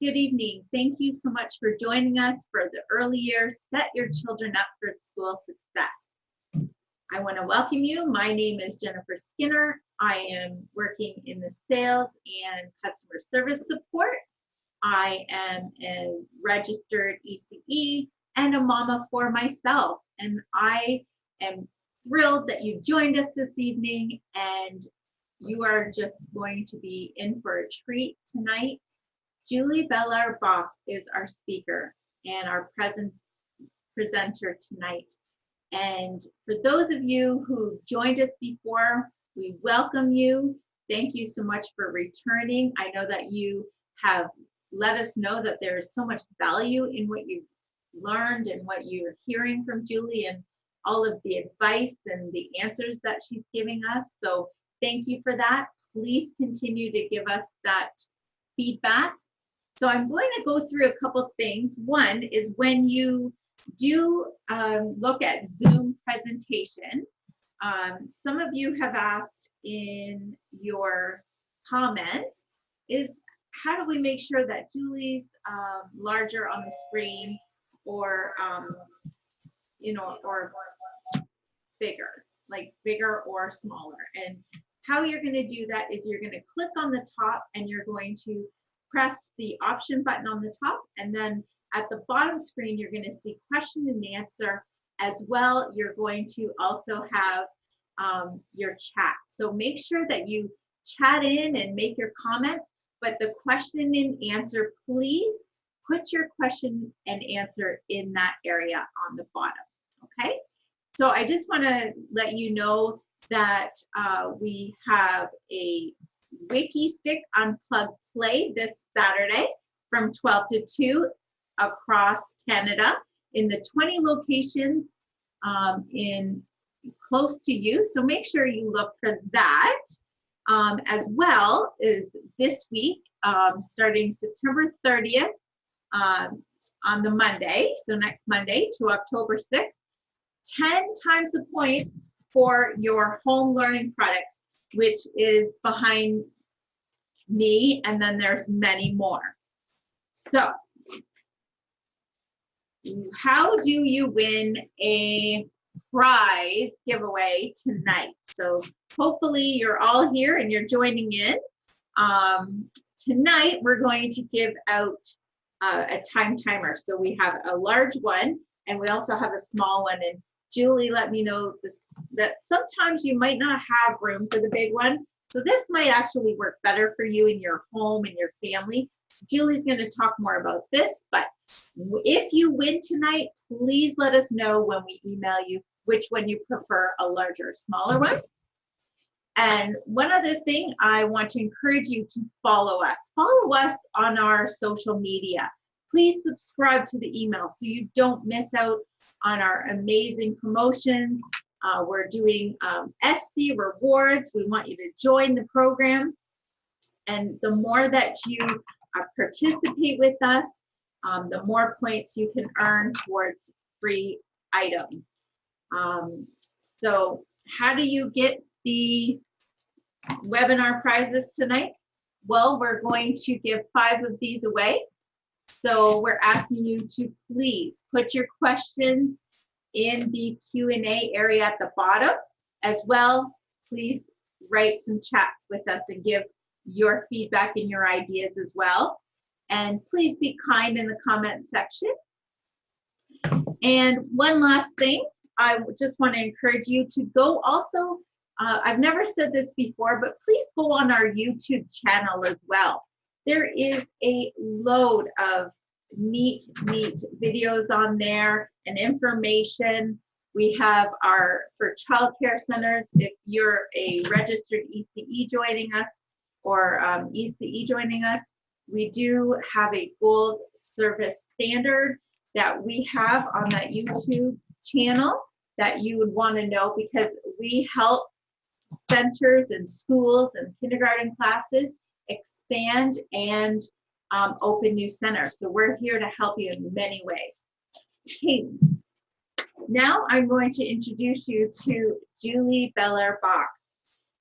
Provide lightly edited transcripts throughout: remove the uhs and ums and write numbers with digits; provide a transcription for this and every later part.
Good evening. Thank you so much for joining us for the early years. Set your children up for school success. I want to welcome you. My name is Jennifer Skinner. I am working in the sales and customer service support. I am a registered ECE and a mama for myself. And I am thrilled that you joined us this evening, and you are just going to be in for a treat tonight. Julie Bellard-Bach is our speaker and our presenter tonight. And for those of you who joined us before, we welcome you. Thank you so much for returning. I know that you have let us know that there is so much value in what you've learned and what you're hearing from Julie and all of the advice and the answers that she's giving us. So thank you for that. Please continue to give us that feedback. So I'm going to go through a couple things. One is when you do look at Zoom presentation, some of you have asked in your comments is how do we make sure that Julie's larger on the screen or or bigger, like bigger or smaller. And how you're going to do that is you're going to click on the top and you're going to press the option button on the top, and then at the bottom screen you're going to see question and answer as well. You're going to also have your chat. So make sure that you chat in and make your comments, but the question and answer, please put your question and answer in that area on the bottom, okay? So I just want to let you know that we have a Wiki Stick Unplugged Play this Saturday from 12 to 2 across Canada in the 20 locations in close to you. So make sure you look for that. As well as this week, starting September 30th on the Monday, so next Monday to October 6th, 10 times the points for your home learning products, which is behind me, and then there's many more. So how do you win a prize giveaway tonight? So hopefully you're all here and you're joining in. Tonight we're going to give out a time timer. So we have a large one and we also have a small one, and Julie let me know that sometimes you might not have room for the big one. So this might actually work better for you in your home and your family. Julie's going to talk more about this, but if you win tonight, please let us know when we email you which one you prefer, a larger or smaller one. And one other thing, I want to encourage you to follow us. Follow us on our social media. Please subscribe to the email so you don't miss out on our amazing promotions. We're doing SC rewards. We want you to join the program. And the more that you participate with us, the more points you can earn towards free items. So how do you get the webinar prizes tonight? Well, we're going to give 5 of these away. So we're asking you to please put your questions in the Q&A area at the bottom. As well, please write some chats with us and give your feedback and your ideas as well. And please be kind in the comment section. And one last thing, I just want to encourage you to go also, I've never said this before, but please go on our YouTube channel as well. There is a load of neat videos on there and information. We have for childcare centers, if you're a registered ECE joining us or ECE joining us, we do have a gold service standard that we have on that YouTube channel that you would want to know, because we help centers and schools and kindergarten classes expand and open new centers. So we're here to help you in many ways. Okay. Now I'm going to introduce you to Julie Bellard-Bach.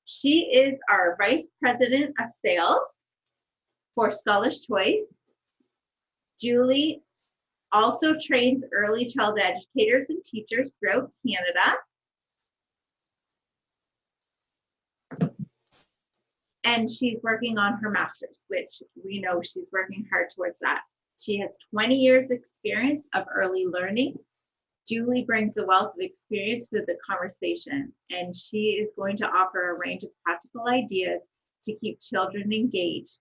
She is our Vice President of Sales for Scholar's Choice. Julie also trains early childhood educators and teachers throughout Canada. And she's working on her master's, which we know she's working hard towards that. She has 20 years experience of early learning. Julie brings a wealth of experience to the conversation, and she is going to offer a range of practical ideas to keep children engaged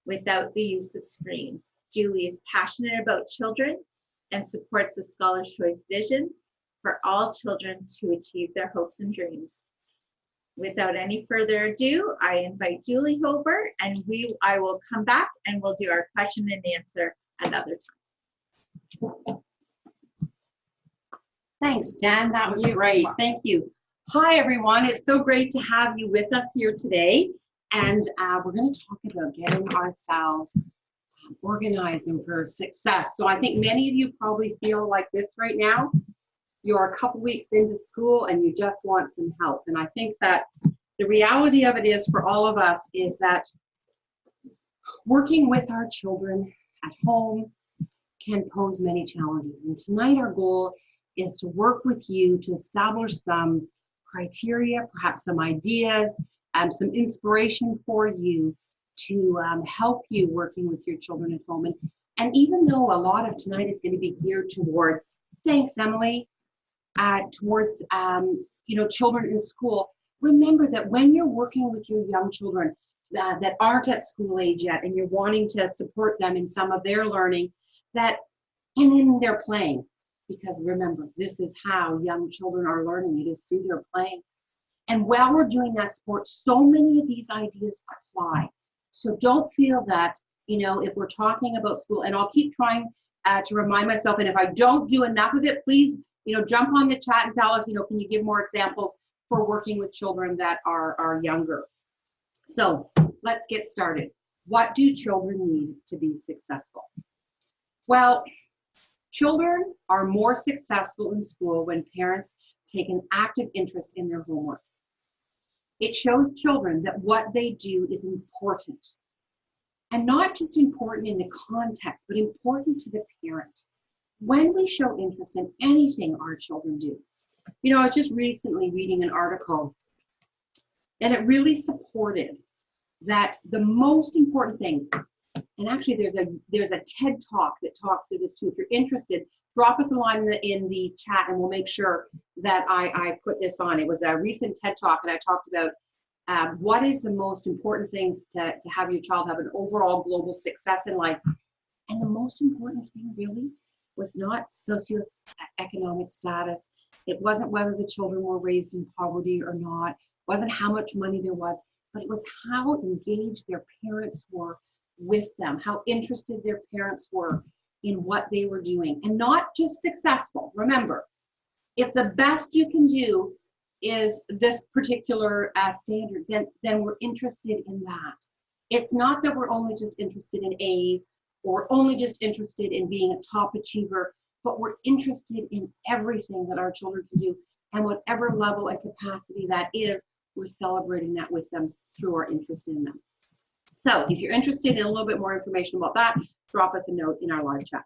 without the use of screens. Julie is passionate about children and supports the Scholar's Choice vision for all children to achieve their hopes and dreams. Without any further ado, I invite Julie over, and I will come back and we'll do our question and answer another time. Thanks, Jen. That was great. Thank you. Hi, everyone. It's so great to have you with us here today. And we're going to talk about getting ourselves organized and for success. So I think many of you probably feel like this right now. You're a couple weeks into school and you just want some help. And I think that the reality of it is for all of us is that working with our children at home can pose many challenges. And tonight our goal is to work with you to establish some criteria, perhaps some ideas, some inspiration for you to help you working with your children at home. And even though a lot of tonight is going to be geared towards, thanks Emily, towards children in school, remember that when you're working with your young children that aren't at school age yet and you're wanting to support them in some of their learning, and in their playing, because remember, this is how young children are learning. It is through their playing. And while we're doing that support, so many of these ideas apply. So don't feel that, if we're talking about school, and I'll keep trying to remind myself, and if I don't do enough of it, please, jump on the chat and tell us, can you give more examples for working with children that are younger? So let's get started. What do children need to be successful? Well, children are more successful in school when parents take an active interest in their homework. It shows children that what they do is important. And not just important in the context, but important to the parent. When we show interest in anything our children do. I was just recently reading an article, and it really supported that the most important thing, and actually there's a TED Talk that talks to this too. If you're interested, drop us a line in the chat and we'll make sure that I put this on. It was a recent TED Talk, and I talked about what is the most important things to have your child have an overall global success in life. And the most important thing really was not socioeconomic status. It wasn't whether the children were raised in poverty or not. It wasn't how much money there was, but it was how engaged their parents were with them, how interested their parents were in what they were doing, and not just successful. Remember, if the best you can do is this particular standard, then we're interested in that. It's not that we're only just interested in A's or only just interested in being a top achiever, but we're interested in everything that our children can do, and whatever level and capacity that is, we're celebrating that with them through our interest in them. So if you're interested in a little bit more information about that, drop us a note in our live chat.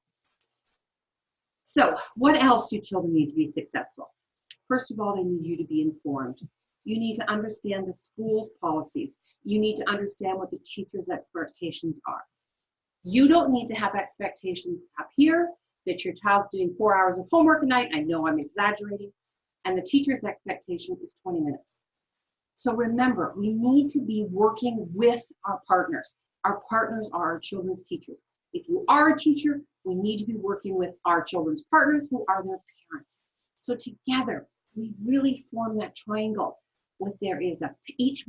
So what else do children need to be successful? First of all, they need you to be informed. You need to understand the school's policies. You need to understand what the teacher's expectations are. You don't need to have expectations up here that your child's doing 4 hours of homework a night. I know I'm exaggerating. And the teacher's expectation is 20 minutes. So remember, we need to be working with our partners. Our partners are our children's teachers. If you are a teacher, we need to be working with our children's partners who are their parents. So together, we really form that triangle with each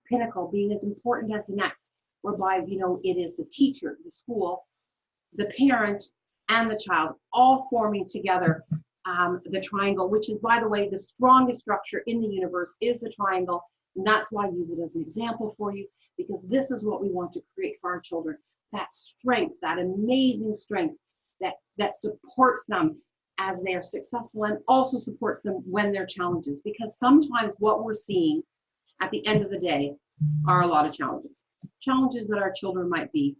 pinnacle being as important as the next, whereby, it is the teacher, the school, the parent, and the child all forming together the triangle, which is, by the way, the strongest structure in the universe is the triangle. And that's why I use it as an example for you, because this is what we want to create for our children. That strength, that amazing strength that supports them as they are successful and also supports them when they're challenges. Because sometimes what we're seeing at the end of the day are a lot of challenges. Challenges that our children might be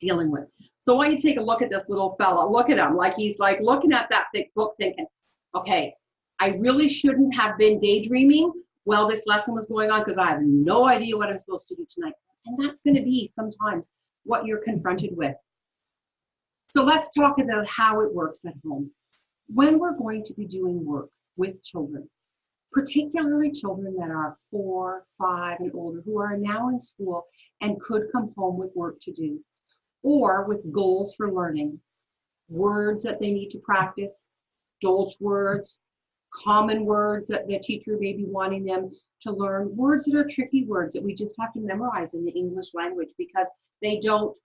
dealing with. So I want you to take a look at this little fella. Look at him, like he's like looking at that thick book thinking, okay, I really shouldn't have been daydreaming while this lesson was going on because I have no idea what I'm supposed to do tonight. And that's going to be sometimes what you're confronted with. So let's talk about how it works at home. When we're going to be doing work with children, particularly children that are 4, 5, and older, who are now in school and could come home with work to do, or with goals for learning, words that they need to practice, Dolch words, common words that the teacher may be wanting them to learn, words that are tricky words that we just have to memorize in the English language because they don't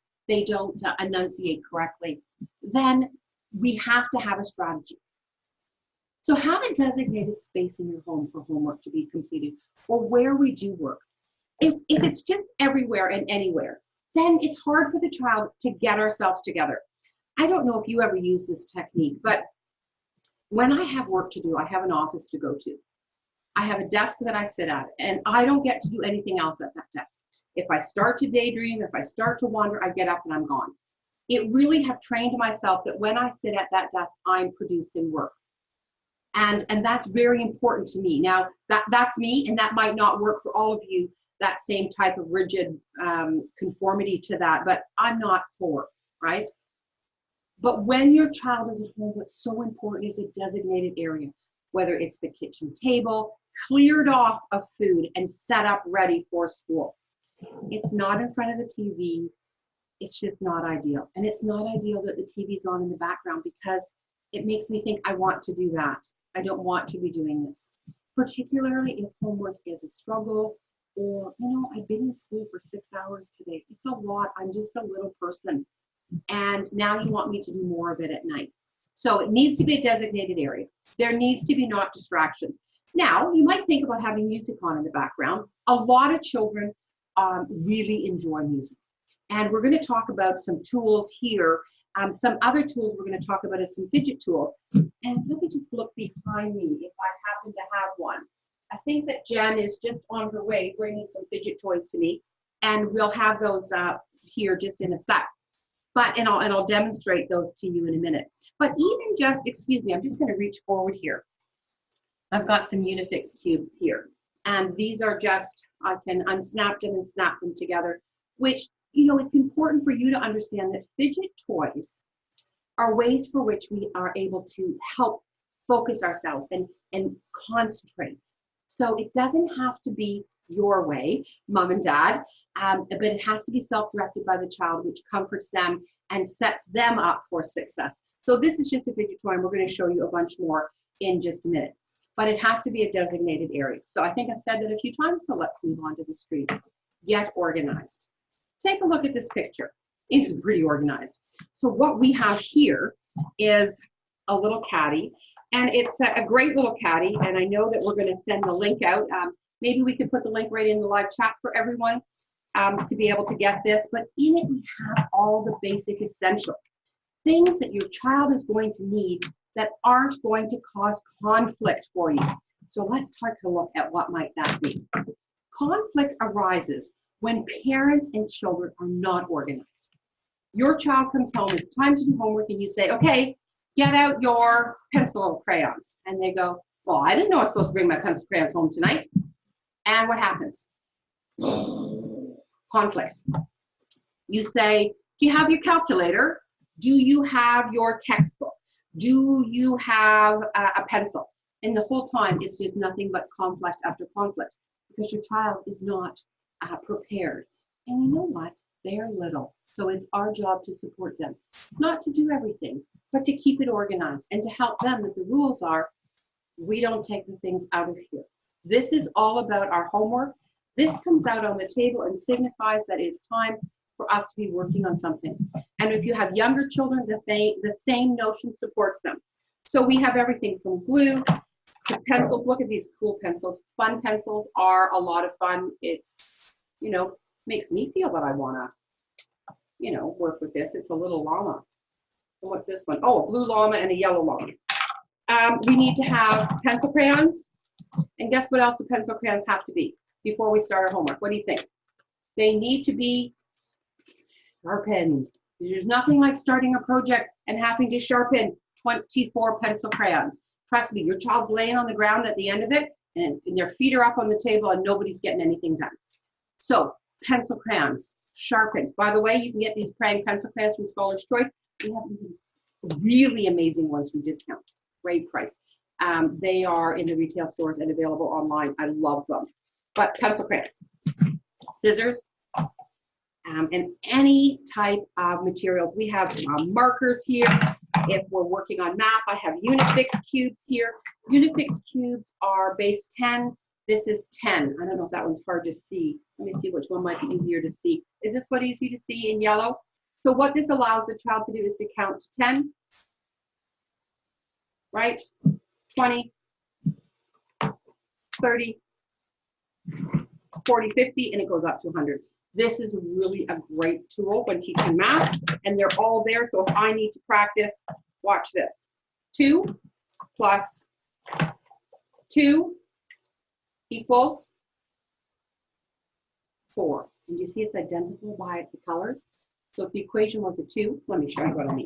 enunciate correctly, then we have to have a strategy. So have a designated space in your home for homework to be completed or where we do work. If it's just everywhere and anywhere, then it's hard for the child to get ourselves together. I don't know if you ever use this technique, but when I have work to do, I have an office to go to. I have a desk that I sit at, and I don't get to do anything else at that desk. If I start to daydream, if I start to wander, I get up and I'm gone. It really have trained myself that when I sit at that desk, I'm producing work. And that's very important to me. Now, that's me, and that might not work for all of you, that same type of rigid conformity to that, but I'm not for, right? But when your child is at home, what's so important is a designated area, whether it's the kitchen table, cleared off of food and set up ready for school. It's not in front of the TV. It's just not ideal. And it's not ideal that the TV's on in the background because it makes me think I want to do that. I don't want to be doing this, particularly if homework is a struggle or, you know, I've been in school for 6 hours today. It's a lot. I'm just a little person. And now you want me to do more of it at night. So it needs to be a designated area. There needs to be not distractions. Now, you might think about having music on in the background. A lot of children really enjoy music. And we're going to talk about some tools here. Some other tools we're going to talk about is some fidget tools. And let me just look behind me if I happen to have one. I think that Jen is just on her way bringing some fidget toys to me. And we'll have those here just in a sec. And I'll demonstrate those to you in a minute. But even just, excuse me, I'm just going to reach forward here. I've got some Unifix cubes here. And these are just, I can unsnap them and snap them together, which, you know, it's important for you to understand that fidget toys are ways for which we are able to help focus ourselves and concentrate. So it doesn't have to be your way, mom and dad, but it has to be self-directed by the child, which comforts them and sets them up for success. So this is just a fidget toy, and we're going to show you a bunch more in just a minute. But it has to be a designated area. So I think I've said that a few times, so let's move on to the screen. Get organized. Take a look at this picture. It's pretty organized. So what we have here is a little caddy, and it's a great little caddy, and I know that we're going to send the link out. Maybe we could put the link right in the live chat for everyone to be able to get this, but in it we have all the basic essentials, things that your child is going to need that aren't going to cause conflict for you. So let's take a look at what might that be. Conflict arises when parents and children are not organized. Your child comes home, it's time to do homework, and you say, okay, get out your pencil crayons. And they go, well, I didn't know I was supposed to bring my pencil crayons home tonight. And what happens? Conflict. You say, do you have your calculator? Do you have your textbook? Do you have a pencil? And the whole time, it's just nothing but conflict after conflict because your child is not prepared. And you know what? They're little. So it's our job to support them. Not to do everything, but to keep it organized and to help them that the rules are, we don't take the things out of here. This is all about our homework. This comes out on the table and signifies that it's time for us to be working on something. And if you have younger children, the same notion supports them. So we have everything from glue to pencils. Look at these cool pencils. Fun pencils are a lot of fun. It's, you know, makes me feel that I want to, you know, work with this. It's a little llama. What's this one? Oh, a blue llama and a yellow llama. We need to have pencil crayons. And guess what else the pencil crayons have to be before we start our homework? What do you think? They need to be sharpened. There's nothing like starting a project and having to sharpen 24 pencil crayons. Trust me, your child's laying on the ground at the end of it, and their feet are up on the table and nobody's getting anything done. So pencil crayons, sharpened. By the way, you can get these pencil crayons from Scholar's Choice. We have really amazing ones from Discount. Great price. They are in the retail stores and available online. I love them. But pencil crayons, scissors, and any type of materials. We have markers here. If we're working on math, I have Unifix cubes here. Unifix cubes are base 10. This is 10. I don't know if that one's hard to see. Let me see which one might be easier to see. Is this one easy to see in yellow? So what this allows the child to do is to count to 10, right? 20, 30, 40, 50, and it goes up to 100. This is really a great tool when teaching math, and they're all there. So if I need to practice, watch this. 2 plus 2 equals 4. And you see it's identical by the colors. So if the equation was a 2, let me show you what I mean.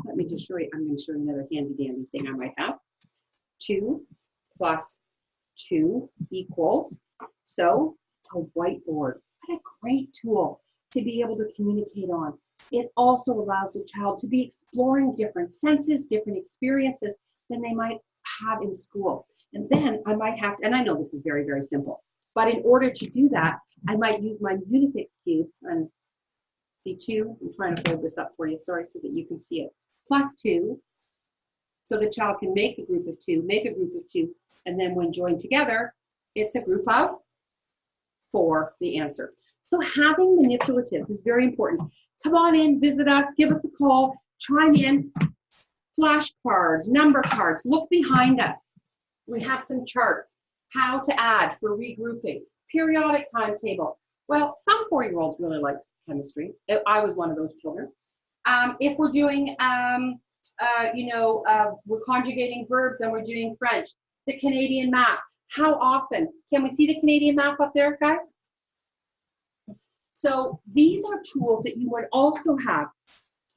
Let me just show you, I'm going to show you another handy dandy thing I might have. 2 plus 2 equals, so a whiteboard. What a great tool to be able to communicate on. It also allows the child to be exploring different senses, different experiences than they might have in school. And then I might have, and I know this is very, very simple, but in order to do that, I might use my Unifix cubes, and see 2, I'm trying to hold this up for you, sorry, so that you can see it, plus 2, so the child can make a group of 2, make a group of 2, and then when joined together, it's a group of 4, the answer. So having manipulatives is very important. Come on in, visit us, give us a call, chime in, flashcards, number cards, look behind us. We have some charts, how to add for regrouping, periodic timetable. Well, some 4-year-olds really like chemistry. I was one of those children. If we're doing, we're conjugating verbs and we're doing French, the Canadian map. How often? Can we see the Canadian map up there, guys? So these are tools that you would also have.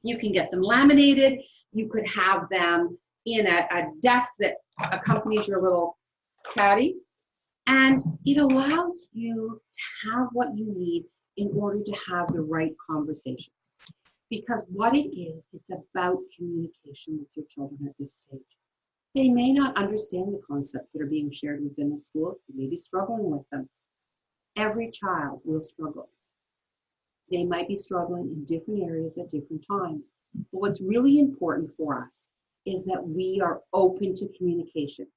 You can get them laminated. You could have them in a desk that accompanies your little caddy. And it allows you to have what you need in order to have the right conversations. Because what it is, it's about communication with your children at this stage. They may not understand the concepts that are being shared within the school. You may be struggling with them. Every child will struggle. They might be struggling in different areas at different times. But what's really important for us is that we are open to communication.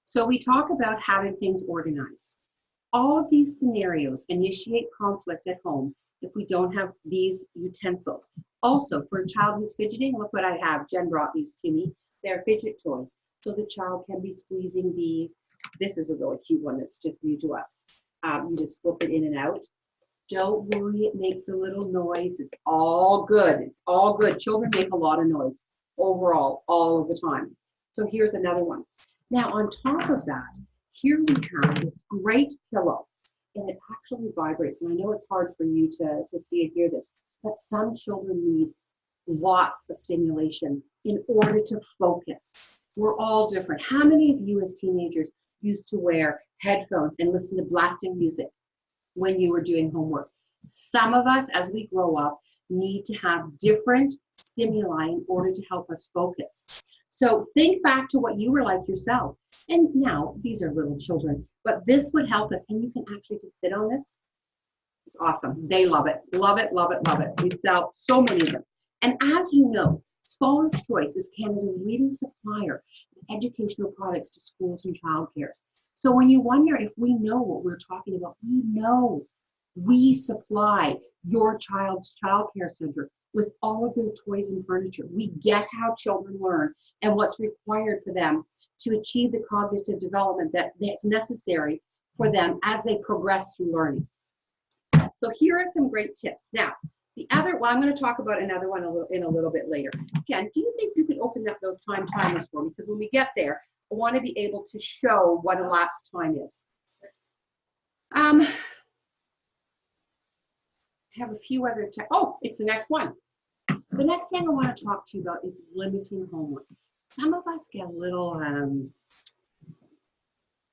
So we talk about having things organized. All of these scenarios initiate conflict at home if we don't have these utensils. Also, for a child who's fidgeting, look what I have. Jen brought these to me. They're fidget toys. So the child can be squeezing these. This is a really cute one that's just new to us. You just flip it in and out. Don't worry, it makes a little noise. It's all good. It's all good. Children make a lot of noise overall, all of the time. So here's another one. Now on top of that, here we have this great pillow, and it actually vibrates. And I know it's hard for you to see and hear this, but some children need lots of stimulation in order to focus. We're all different. How many of you as teenagers used to wear headphones and listen to blasting music when you were doing homework? Some of us, as we grow up, need to have different stimuli in order to help us focus. So think back to what you were like yourself. And now, these are little children, but this would help us. And you can actually just sit on this. It's awesome. They love it. Love it, love it, love it. We sell so many of them. And as you know, Scholar's Choice is Canada's leading supplier of educational products to schools and childcare. So when you wonder if we know what we're talking about, we know. We supply your child's childcare center with all of their toys and furniture. We get how children learn and what's required for them to achieve the cognitive development that's necessary for them as they progress through learning. So here are some great tips. Now, the other, well, I'm going to talk about another one in a little bit later. Jen, do you think you could open up those time timers for me? Because when we get there, I want to be able to show what elapsed time is. have a few other, oh, it's the next one. The next thing I want to talk to you about is limiting homework. Some of us get a little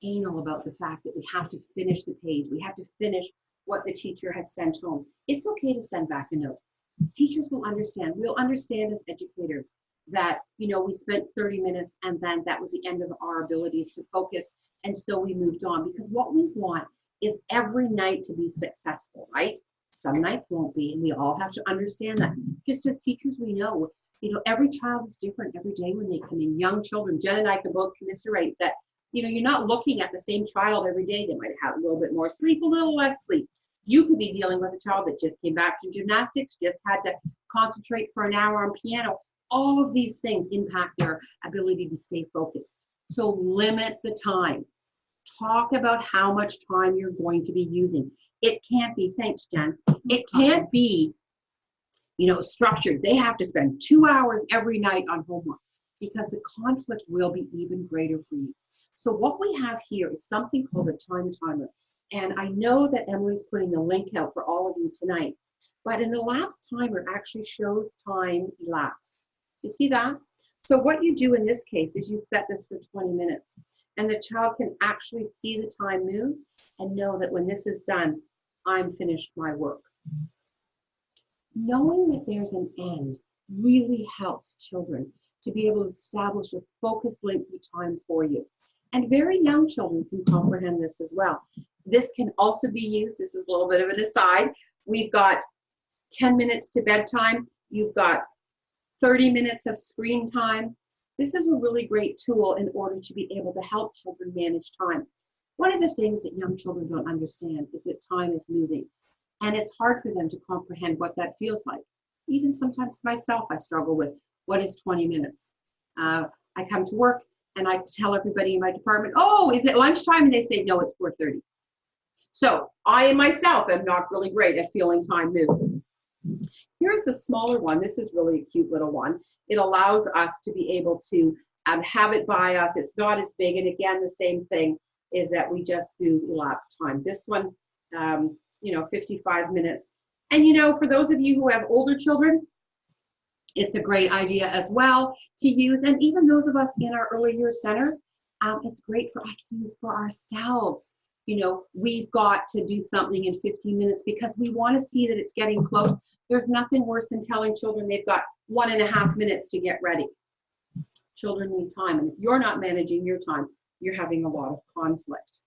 anal about the fact that we have to finish the page. We have to finish what the teacher has sent home. It's okay to send back a note. Teachers will understand. We'll understand as educators that, you know, we spent 30 minutes and then that was the end of our abilities to focus. And so we moved on, because what we want is every night to be successful, right? Some nights won't be, and we all have to understand that. Just as teachers, we know, you know, every child is different every day when they come in. Young children, Jen and I can both commiserate that, you know, you're not looking at the same child every day. They might have a little bit more sleep, a little less sleep. You could be dealing with a child that just came back from gymnastics, just had to concentrate for an hour on piano. All of these things impact their ability to stay focused. So limit the time. Talk about how much time you're going to be using. It can't be, thanks, Jen. It can't be, you know, structured. They have to spend 2 hours every night on homework, because the conflict will be even greater for you. So what we have here is something called a time timer. And I know that Emily's putting the link out for all of you tonight, but an elapsed timer actually shows time elapsed. You see that? So what you do in this case is you set this for 20 minutes, and the child can actually see the time move and know that when this is done, I'm finished my work. Knowing that there's an end really helps children to be able to establish a focused length of time for you. And very young children can comprehend this as well. This can also be used, this is a little bit of an aside, we've got 10 minutes to bedtime, you've got 30 minutes of screen time. This is a really great tool in order to be able to help children manage time. One of the things that young children don't understand is that time is moving, and it's hard for them to comprehend what that feels like. Even sometimes myself, I struggle with what is 20 minutes. I come to work and I tell everybody in my department, oh, is it lunchtime? And they say, no, it's 4:30. So I myself am not really great at feeling time move. Here's a smaller one. This is really a cute little one. It allows us to be able to have it by us. It's not as big. And again, the same thing is that we just do elapsed time. This one, you know, 55 minutes. And, you know, for those of you who have older children, it's a great idea as well to use. And even those of us in our early years centers, it's great for us to use for ourselves. You know, we've got to do something in 15 minutes because we want to see that it's getting close. There's nothing worse than telling children they've got 1.5 minutes to get ready. Children need time. And if you're not managing your time, you're having a lot of conflict.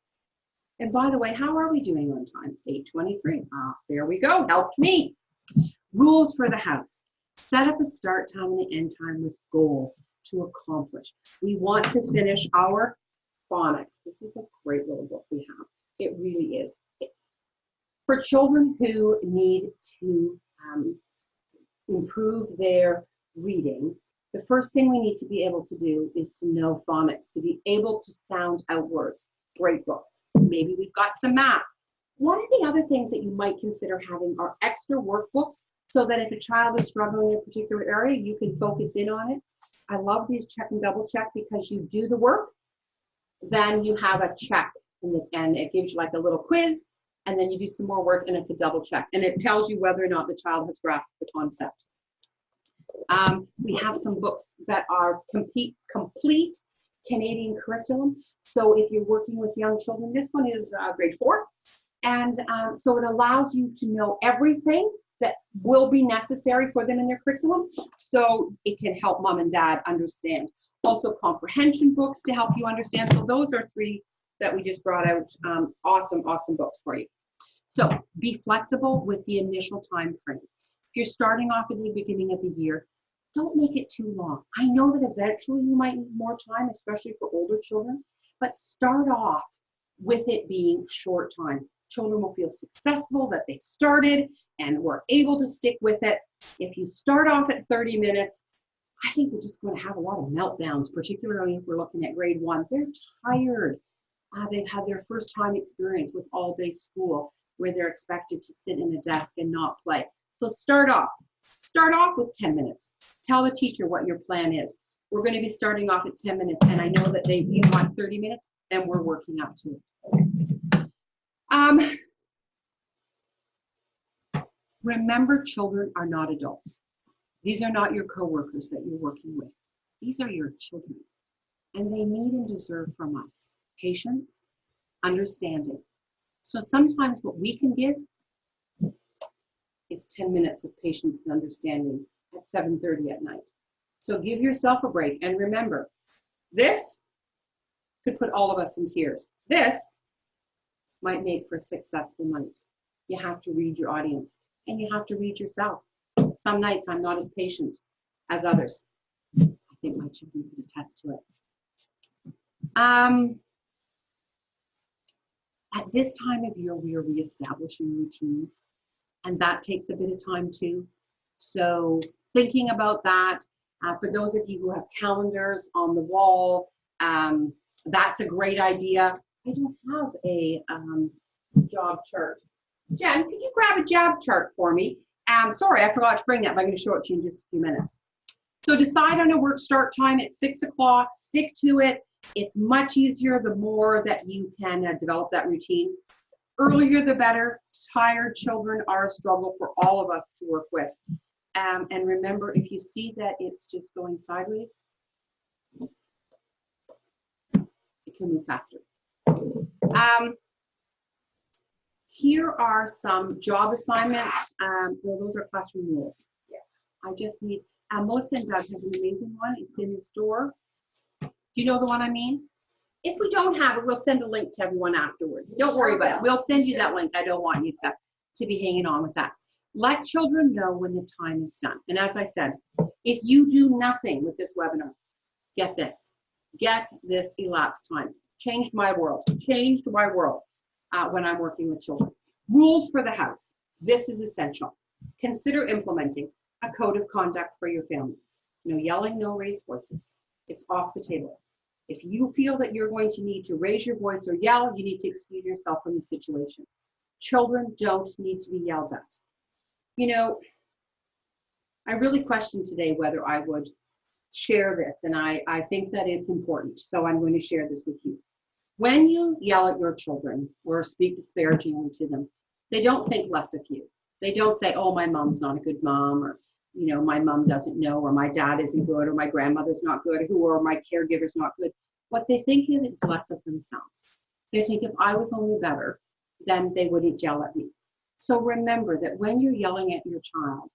And by the way, how are we doing on time? 8:23. There we go. Helped me. Rules for the house. Set up a start time and an end time with goals to accomplish. We want to finish our phonics. This is a great little book we have. It really is. For children who need to improve their reading, the first thing we need to be able to do is to know phonics, to be able to sound out words. Great book. Maybe we've got some math. One of the other things that you might consider having are extra workbooks, so that if a child is struggling in a particular area, you can focus in on it. I love these check and double check, because you do the work, then you have a check, and it gives you like a little quiz, and then you do some more work, and it's a double check, and it tells you whether or not the child has grasped the concept. We have some books that are complete Canadian curriculum. So if you're working with young children, this one is grade 4, and so it allows you to know everything that will be necessary for them in their curriculum, so it can help mom and dad understand. Also comprehension books to help you understand. So those are 3 that we just brought out. Awesome books for you. So be flexible with the initial time frame. If you're starting off at the beginning of the year, don't make it too long. I know that eventually you might need more time, especially for older children, but start off with it being short time. Children will feel successful that they started and were able to stick with it. If you start off at 30 minutes, I think you're just going to have a lot of meltdowns, particularly if we're looking at grade 1. They're tired. They've had their first time experience with all-day school where they're expected to sit in a desk and not play. So start off with 10 minutes. Tell the teacher what your plan is. We're going to be starting off at 10 minutes, and I know that they want 30 minutes, and we're working up to it. Remember, children are not adults. These are not your coworkers that you're working with. These are your children. And they need and deserve from us patience, understanding. So sometimes what we can give is 10 minutes of patience and understanding at 7:30 at night. So give yourself a break. And remember, this could put all of us in tears. This might make for a successful night. You have to read your audience and you have to read yourself. Some nights I'm not as patient as others. I think my children can attest to it. At this time of year, we are reestablishing routines, and that takes a bit of time too. So thinking about that, for those of you who have calendars on the wall, that's a great idea. I don't have a job chart. Jen, could you grab a job chart for me? Sorry, I forgot to bring that, but I'm going to show it to you in just a few minutes. So decide on a work start time at 6 o'clock, stick to it. It's much easier the more that you can develop that routine. Earlier the better. Tired children are a struggle for all of us to work with. And remember, if you see that it's just going sideways, it can move faster. Here are some job assignments. Well, those are classroom rules. Yeah. I just need, Melissa and Doug have an amazing one. It's in the store. Do you know the one I mean? If we don't have it, we'll send a link to everyone afterwards. Don't worry about it. We'll send you that link. I don't want you to be hanging on with that. Let children know when the time is done. And as I said, if you do nothing with this webinar, get this. Get this elapsed time. Changed my world. Changed my world when I'm working with children. Rules for the house. This is essential. Consider implementing a code of conduct for your family. No yelling, no raised voices. It's off the table. If you feel that you're going to need to raise your voice or yell, you need to excuse yourself from the situation. Children don't need to be yelled at. You know, I really questioned today whether I would share this, and I think that it's important, so I'm going to share this with you. When you yell at your children or speak disparagingly to them, they don't think less of you. They don't say, oh, my mom's not a good mom, or, you know, my mom doesn't know, or my dad isn't good, or my grandmother's not good, or my caregiver's not good. What they think of is less of themselves. So they think if I was only better, then they wouldn't yell at me. So remember that when you're yelling at your child,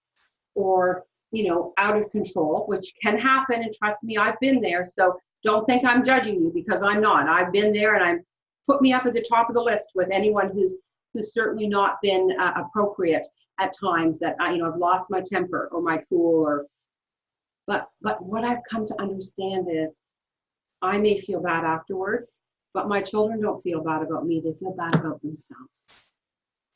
or, you know, out of control, which can happen, and trust me, I've been there, so don't think I'm judging you, because I'm not. I've been there, and I'm put me up at the top of the list with anyone who's certainly not been appropriate at times, that you know, I've lost my temper or my cool, or but what I've come to understand is I may feel bad afterwards, but my children don't feel bad about me. They feel bad about themselves.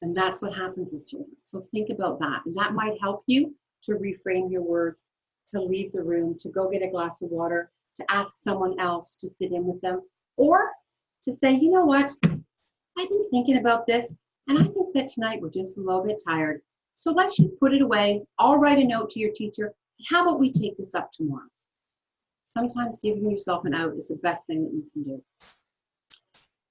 And that's what happens with children. So think about that. And that might help you to reframe your words, to leave the room, to go get a glass of water, to ask someone else to sit in with them, or to say, you know what, I've been thinking about this, and I think that tonight we're just a little bit tired. So let's just put it away. I'll write a note to your teacher. How about we take this up tomorrow? Sometimes giving yourself an out is the best thing that you can do.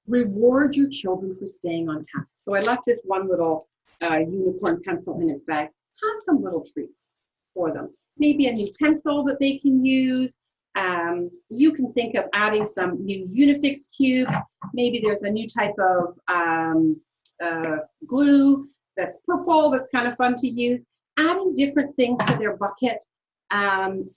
Reward your children for staying on task. So I left this one little unicorn pencil in its bag. Have some little treats for them. Maybe a new pencil that they can use. You can think of adding some new Unifix cubes. Maybe there's a new type of glue that's purple that's kind of fun to use. Adding different things to their bucket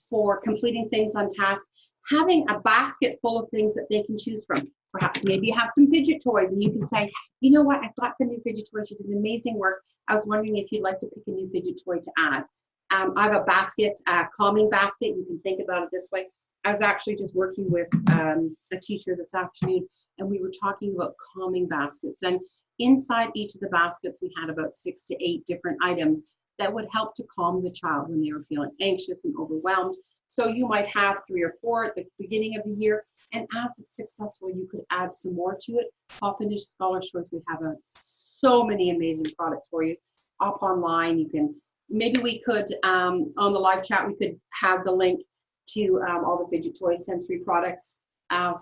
for completing things on task. Having a basket full of things that they can choose from. Perhaps maybe you have some fidget toys and you can say, you know what, I've got some new fidget toys. You did amazing work. I was wondering if you'd like to pick a new fidget toy to add. I have a basket, calming basket. You can think about it this way. I was actually just working with a teacher this afternoon, and we were talking about calming baskets. And inside each of the baskets, we had about 6 to 8 different items that would help to calm the child when they were feeling anxious and overwhelmed. So you might have 3 or 4 at the beginning of the year, and as it's successful, you could add some more to it. Hop into Scholar's Choice. We have so many amazing products for you. Up online, you can, maybe we could, on the live chat, we could have the link to all the fidget toy sensory products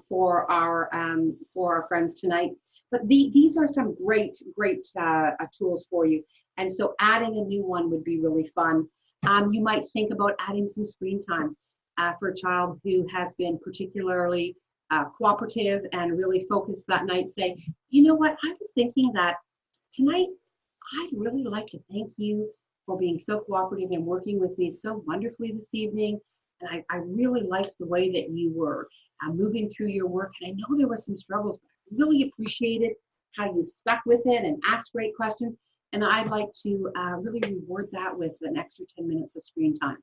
for our friends tonight. But these are some great tools for you. And so adding a new one would be really fun. You might think about adding some screen time for a child who has been particularly cooperative and really focused that night. Say, you know what, I was thinking that tonight, I'd really like to thank you for being so cooperative and working with me so wonderfully this evening. And I really liked the way that you were moving through your work. And I know there were some struggles, but I really appreciated how you stuck with it and asked great questions. And I'd like to really reward that with an extra 10 minutes of screen time.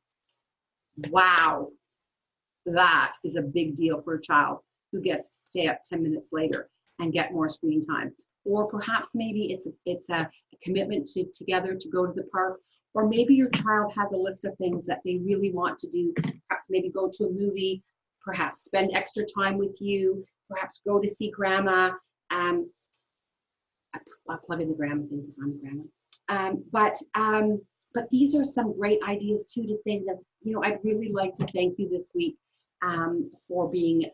Wow, that is a big deal for a child who gets to stay up 10 minutes later and get more screen time. Or perhaps maybe it's a commitment together to go to the park. Or maybe your child has a list of things that they really want to do. Perhaps maybe go to a movie, perhaps spend extra time with you, perhaps go to see grandma. I'll plug in the grandma thing because I'm a grandma. But these are some great ideas too, to say to them, you know, I'd really like to thank you this week for being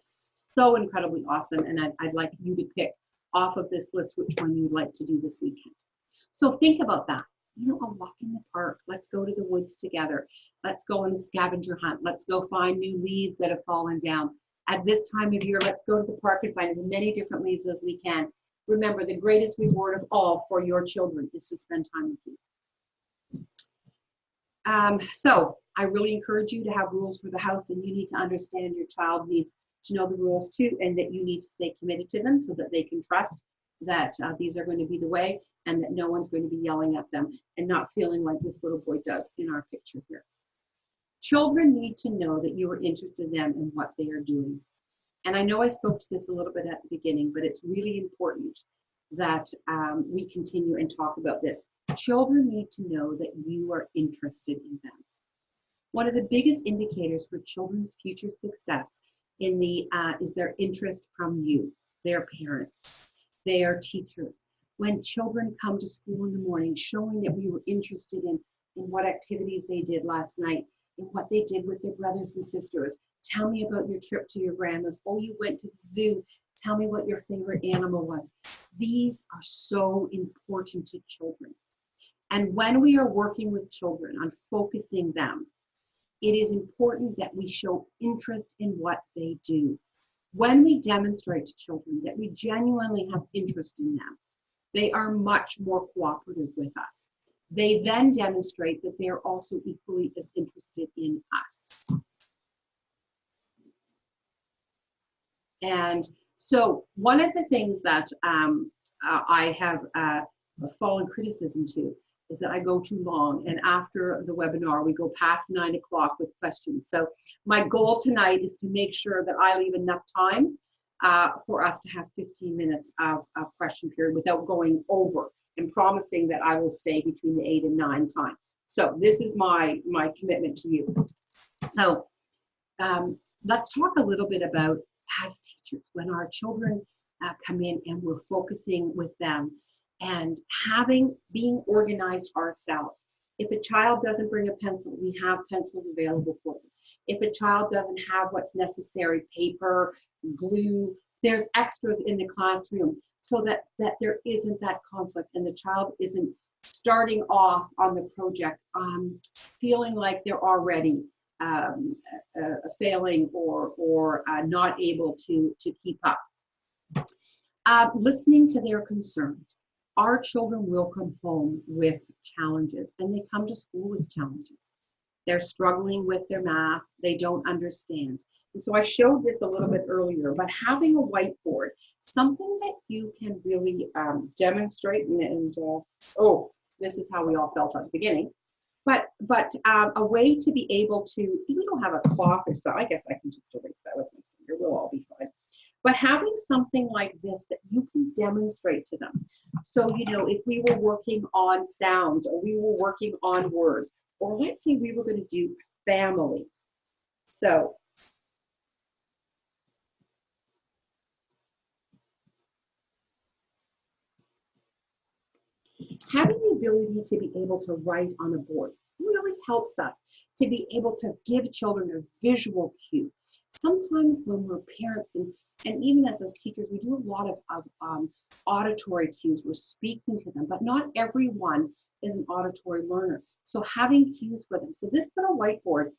so incredibly awesome. And I'd like you to pick off of this list which one you'd like to do this weekend. So think about that. You know, a walk in the park. Let's go to the woods together. Let's go on a scavenger hunt. Let's go find new leaves that have fallen down. At this time of year, let's go to the park and find as many different leaves as we can. Remember, the greatest reward of all for your children is to spend time with you. So I really encourage you to have rules for the house, and you need to understand your child needs to know the rules too, and that you need to stay committed to them so that they can trust that these are going to be the way, and that no one's going to be yelling at them and not feeling like this little boy does in our picture here. Children need to know that you are interested in them and what they are doing. And I know I spoke to this a little bit at the beginning, but it's really important that we continue and talk about this. Children need to know that you are interested in them. One of the biggest indicators for children's future success is their interest from you, their parents, their teachers. When children come to school in the morning, showing that we were interested in what activities they did last night, and what they did with their brothers and sisters. Tell me about your trip to your grandma's. Oh, you went to the zoo. Tell me what your favorite animal was. These are so important to children. And when we are working with children on focusing them, it is important that we show interest in what they do. When we demonstrate to children that we genuinely have interest in them, they are much more cooperative with us. They then demonstrate that they are also equally as interested in us. And so one of the things that I have fallen criticism to is that I go too long, and after the webinar we go past 9 o'clock with questions. So my goal tonight is to make sure that I leave enough time for us to have 15 minutes of question period without going over, and promising that I will stay between the 8 and 9 time. So this is my commitment to you. So let's talk a little bit about, as teachers, when our children come in and we're focusing with them and being organized ourselves. If a child doesn't bring a pencil, we have pencils available for them. If a child doesn't have what's necessary, paper, glue, there's extras in the classroom, so that there isn't that conflict and the child isn't starting off on the project feeling like they're already failing or not able to keep up. Listening to their concerns. Our children will come home with challenges, and they come to school with challenges. They're struggling with their math. They don't understand. And so I showed this a little bit earlier, but having a whiteboard, something that you can really demonstrate, oh, this is how we all felt at the beginning, but a way to be able to, we don't have a cloth or so, I guess I can just erase that with my finger, we'll all be fine. But having something like this that you can demonstrate to them. So, you know, if we were working on sounds, or we were working on words, or let's say we were going to do family. So having the ability to be able to write on a board really helps us to be able to give children a visual cue. sometimes when we're parents and even as teachers, we do a lot of auditory cues. We're speaking to them, but not everyone is an auditory learner. So having cues for them. So this little whiteboard,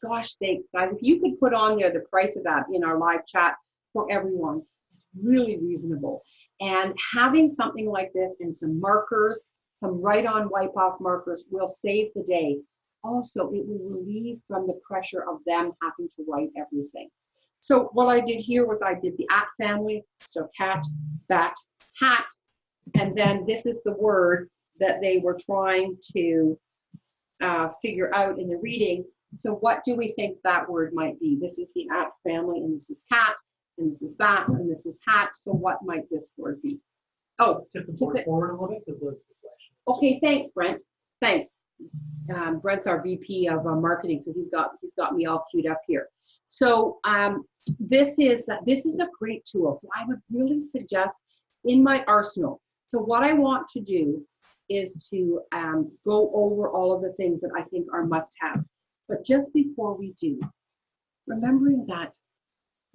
gosh sakes, guys, if you could put on there the price of that in our live chat for everyone, it's really reasonable. And having something like this and some markers, some write-on, wipe-off markers will save the day. Also, it will relieve from the pressure of them having to write everything. So what I did here was I did the at family, so cat, bat, hat, and then this is the word that they were trying to figure out in the reading. So what do we think that word might be? This is the at family, and this is cat, and this is bat, and this is hat. So what might this word be? Oh, tip the board forward a little bit because the reflection. Okay, thanks, Brent. Thanks. Brent's our VP of marketing, so he's got me all queued up here. So this is a great tool. So I would really suggest in my arsenal. So what I want to do is to go over all of the things that I think are must-haves. But just before we do, remembering that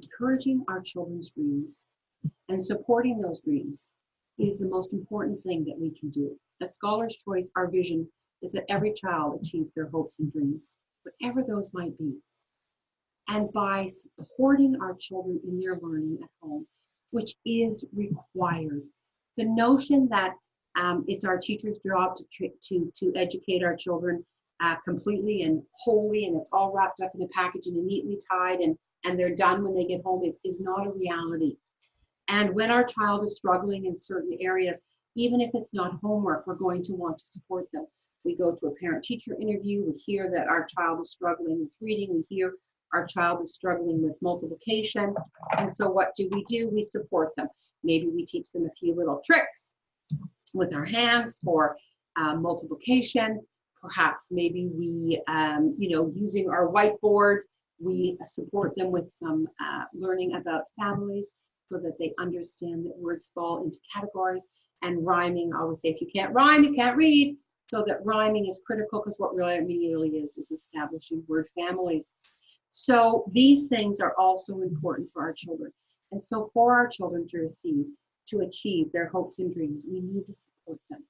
encouraging our children's dreams and supporting those dreams is the most important thing that we can do. At Scholar's Choice, our vision is that every child achieves their hopes and dreams, whatever those might be. And by supporting our children in their learning at home, which is required, the notion that it's our teacher's job to educate our children completely and wholly, and it's all wrapped up in a package and neatly tied, and they're done when they get home is not a reality. And when our child is struggling in certain areas, even if it's not homework, we're going to want to support them. We go to a parent-teacher interview, we hear that our child is struggling with reading, we hear our child is struggling with multiplication, and so what do? We support them. Maybe we teach them a few little tricks with our hands for multiplication. Perhaps maybe we, using our whiteboard, we support them with some learning about families so that they understand that words fall into categories. And rhyming, I always say, if you can't rhyme, you can't read. So that rhyming is critical, because what rhyming really is establishing word families. So these things are also important for our children. And so for our children to achieve their hopes and dreams, we need to support them.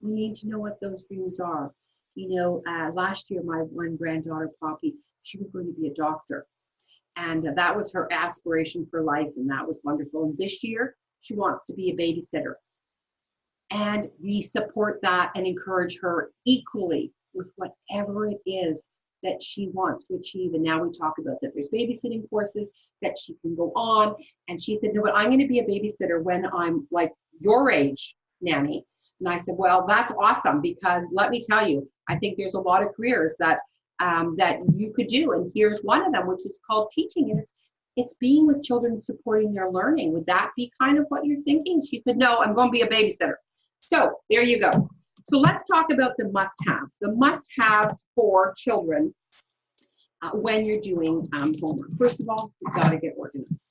We need to know what those dreams are. Last year, my one granddaughter, Poppy, she was going to be a doctor. And that was her aspiration for life, and that was wonderful. And this year, she wants to be a babysitter. And we support that and encourage her equally with whatever it is that she wants to achieve. And now we talk about that there's babysitting courses that she can go on. And she said, no, but I'm going to be a babysitter when I'm like your age, Nanny. And I said, well, that's awesome, because let me tell you, I think there's a lot of careers that you could do. And here's one of them, which is called teaching. And it's being with children, supporting their learning. Would that be kind of what you're thinking? She said, no, I'm going to be a babysitter. So there you go. So let's talk about the must-haves. The must-haves for children when you're doing homework. First of all, you've got to get organized.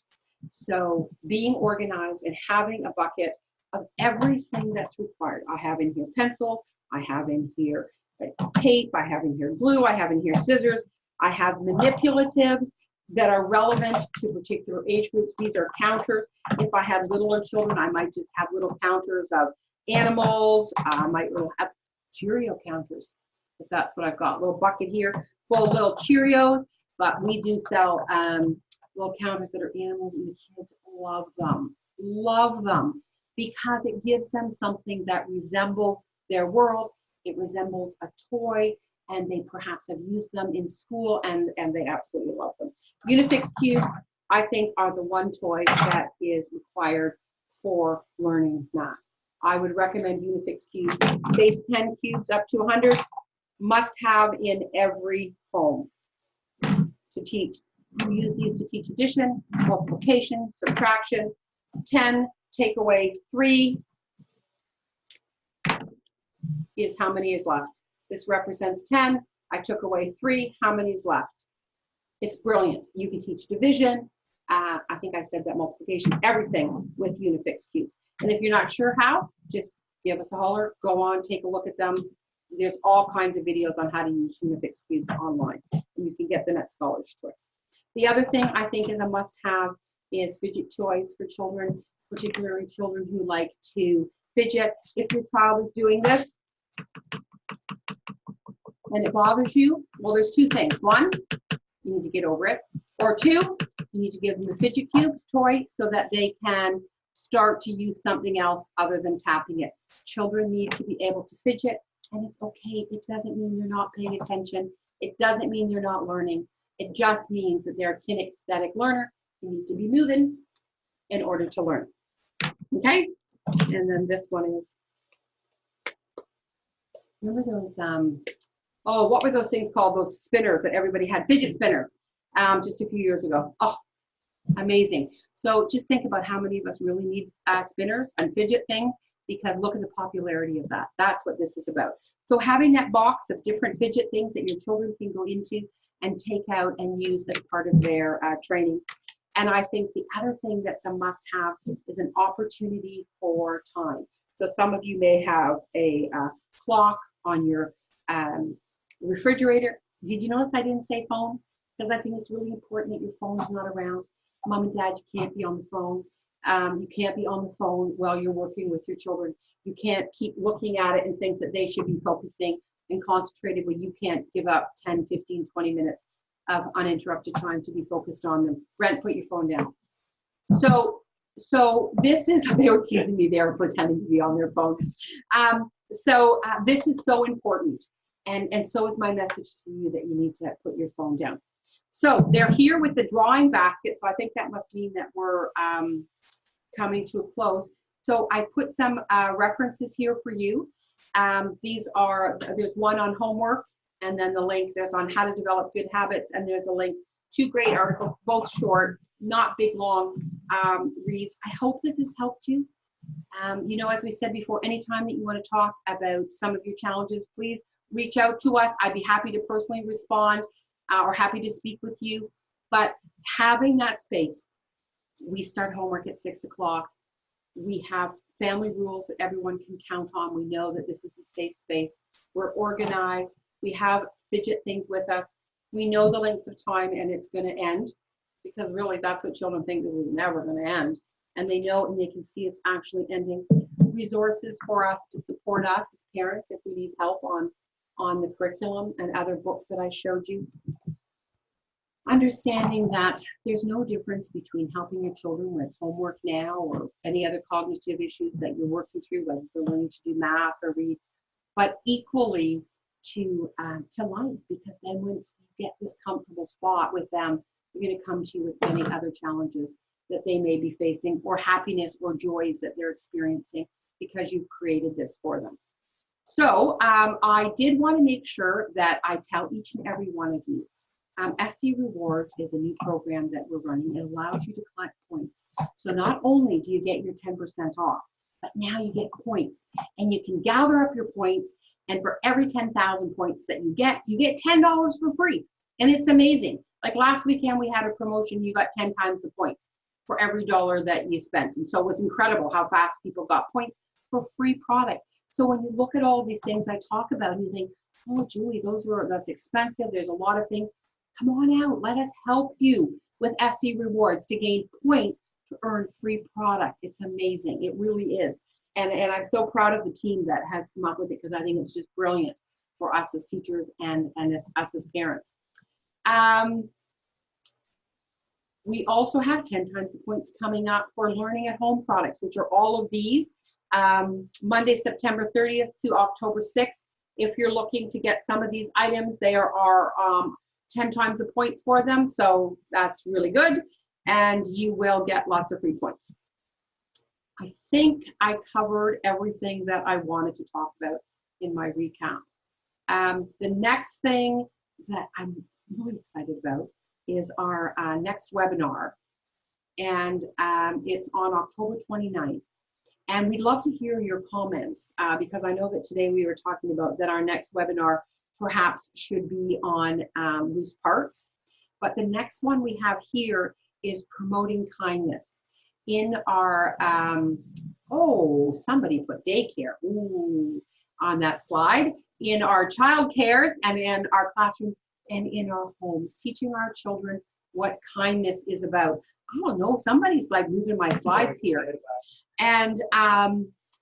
So being organized and having a bucket of everything that's required. I have in here pencils. I have in here tape. I have in here glue. I have in here scissors. I have manipulatives that are relevant to particular age groups. These are counters. If I had littler children, I might just have little counters of animals. I might have Cheerio counters, if that's what I've got. Little bucket here full of little Cheerios, but we do sell little counters that are animals, and the kids love them, because it gives them something that resembles their world. It resembles a toy, and they perhaps have used them in school, and they absolutely love them. Unifix cubes, I think, are the one toy that is required for learning math. I would recommend Unifix cubes, base 10 cubes up to 100, must have in every home to teach. You use these to teach addition, multiplication, subtraction. 10, take away 3 is how many is left. This represents 10. I took away 3. How many is left? It's brilliant. You can teach division. I think I said that, multiplication, everything with Unifix cubes. And if you're not sure how, just give us a holler. Go on, take a look at them. There's all kinds of videos on how to use Unifix cubes online, and you can get them at Scholar's Choice. The other thing I think is a must-have is fidget toys for children, particularly children who like to fidget. If your child is doing this and it bothers you, well, there's two things. One, you need to get over it. Or two, you need to give them a fidget cube toy so that they can start to use something else other than tapping it. Children need to be able to fidget, and it's okay. It doesn't mean they're not paying attention. It doesn't mean they're not learning. It just means that they're a kinesthetic learner. You need to be moving in order to learn. Okay? And then this one is, remember those, oh, what were those things called? Those spinners that everybody had, fidget spinners, just a few years ago. Oh, amazing. So just think about how many of us really need spinners and fidget things, because look at the popularity of that. That's what this is about. So having that box of different fidget things that your children can go into and take out and use as part of their training. And I think the other thing that's a must-have is an opportunity for time. So some of you may have a clock on your refrigerator. Did you notice I didn't say phone? Because I think it's really important that your phone's not around. Mom and dad, you can't be on the phone. You can't be on the phone while you're working with your children. You can't keep looking at it and think that they should be focusing and concentrated when you can't give up 10, 15, 20 minutes of uninterrupted time to be focused on them. Brent, put your phone down. So this is, they were teasing me there, pretending to be on their phone. This is so important. And so is my message to you that you need to put your phone down. So they're here with the drawing basket. So I think that must mean that we're coming to a close. So I put some references here for you. These are, there's one on homework, and then the link, there's on how to develop good habits, and there's a link, 2 great articles, both short, not big, long reads. I hope that this helped you. You know, as we said before, anytime that you want to talk about some of your challenges, please reach out to us. I'd be happy to personally respond or happy to speak with you. But having that space, we start homework at 6 o'clock. We have family rules that everyone can count on. We know that this is a safe space. We're organized. We have fidget things with us. We know the length of time and it's going to end, because really that's what children think, this is never going to end. And they know and they can see it's actually ending. Resources for us to support us as parents if we need help on the curriculum and other books that I showed you. Understanding that there's no difference between helping your children with homework now or any other cognitive issues that you're working through, whether they're learning to do math or read, but equally to life, because then once you get this comfortable spot with them, you're going to come to you with many other challenges that they may be facing, or happiness or joys that they're experiencing because you've created this for them. So I did want to make sure that I tell each and every one of you, SC Rewards is a new program that we're running. It allows you to collect points. So not only do you get your 10% off, but now you get points, and you can gather up your points, and for every 10,000 points that you get $10 for free. And it's amazing. Like last weekend, we had a promotion, you got 10 times the points for every $1 that you spent. And so it was incredible how fast people got points for free product. So when you look at all these things I talk about and you think, oh, Julie, that's expensive. There's a lot of things. Come on out. Let us help you with SC Rewards to gain points to earn free product. It's amazing. It really is. And I'm so proud of the team that has come up with it, because I think it's just brilliant for us as teachers and us as parents. We also have 10 times the points coming up for learning at home products, which are all of these. Monday, September 30th to October 6th. If you're looking to get some of these items, there are 10 times the points for them. So that's really good. And you will get lots of free points. I think I covered everything that I wanted to talk about in my recap. The next thing that I'm really excited about is our next webinar. And it's on October 29th. And we'd love to hear your comments, because I know that today we were talking about that our next webinar perhaps should be on loose parts. But the next one we have here is promoting kindness. In our, oh, somebody put daycare, ooh, on that slide. In our child cares and in our classrooms and in our homes, teaching our children what kindness is about. I don't know, somebody's like moving my slides here. And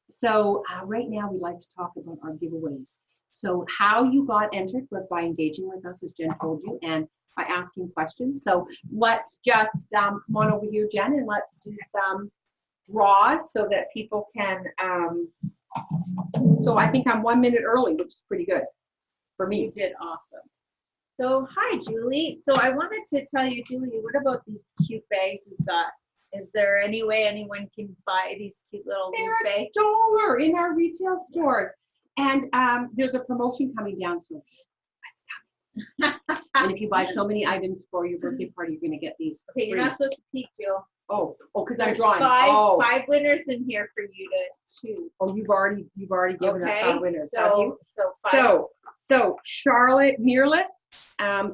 so right now we'd like to talk about our giveaways. So how you got entered was by engaging with us, as Jen told you, and by asking questions. So let's just come on over here, Jen, and let's do some draws so that people can, so I think I'm 1 minute early, which is pretty good for me. You did awesome. So hi, Julie. So I wanted to tell you, Julie, what about these cute bags we've got? Is there any way anyone can buy these cute little bags? They're $1 in our retail stores. And there's a promotion coming down soon. That's coming. And if you buy so many items for your birthday party, you're going to get these. Okay, you're not supposed to peek, Jill. Oh, because I'm There's drawing. five winners in here for you to choose. Oh, you've already given us our winners, have so, you? five. So Charlotte Mearless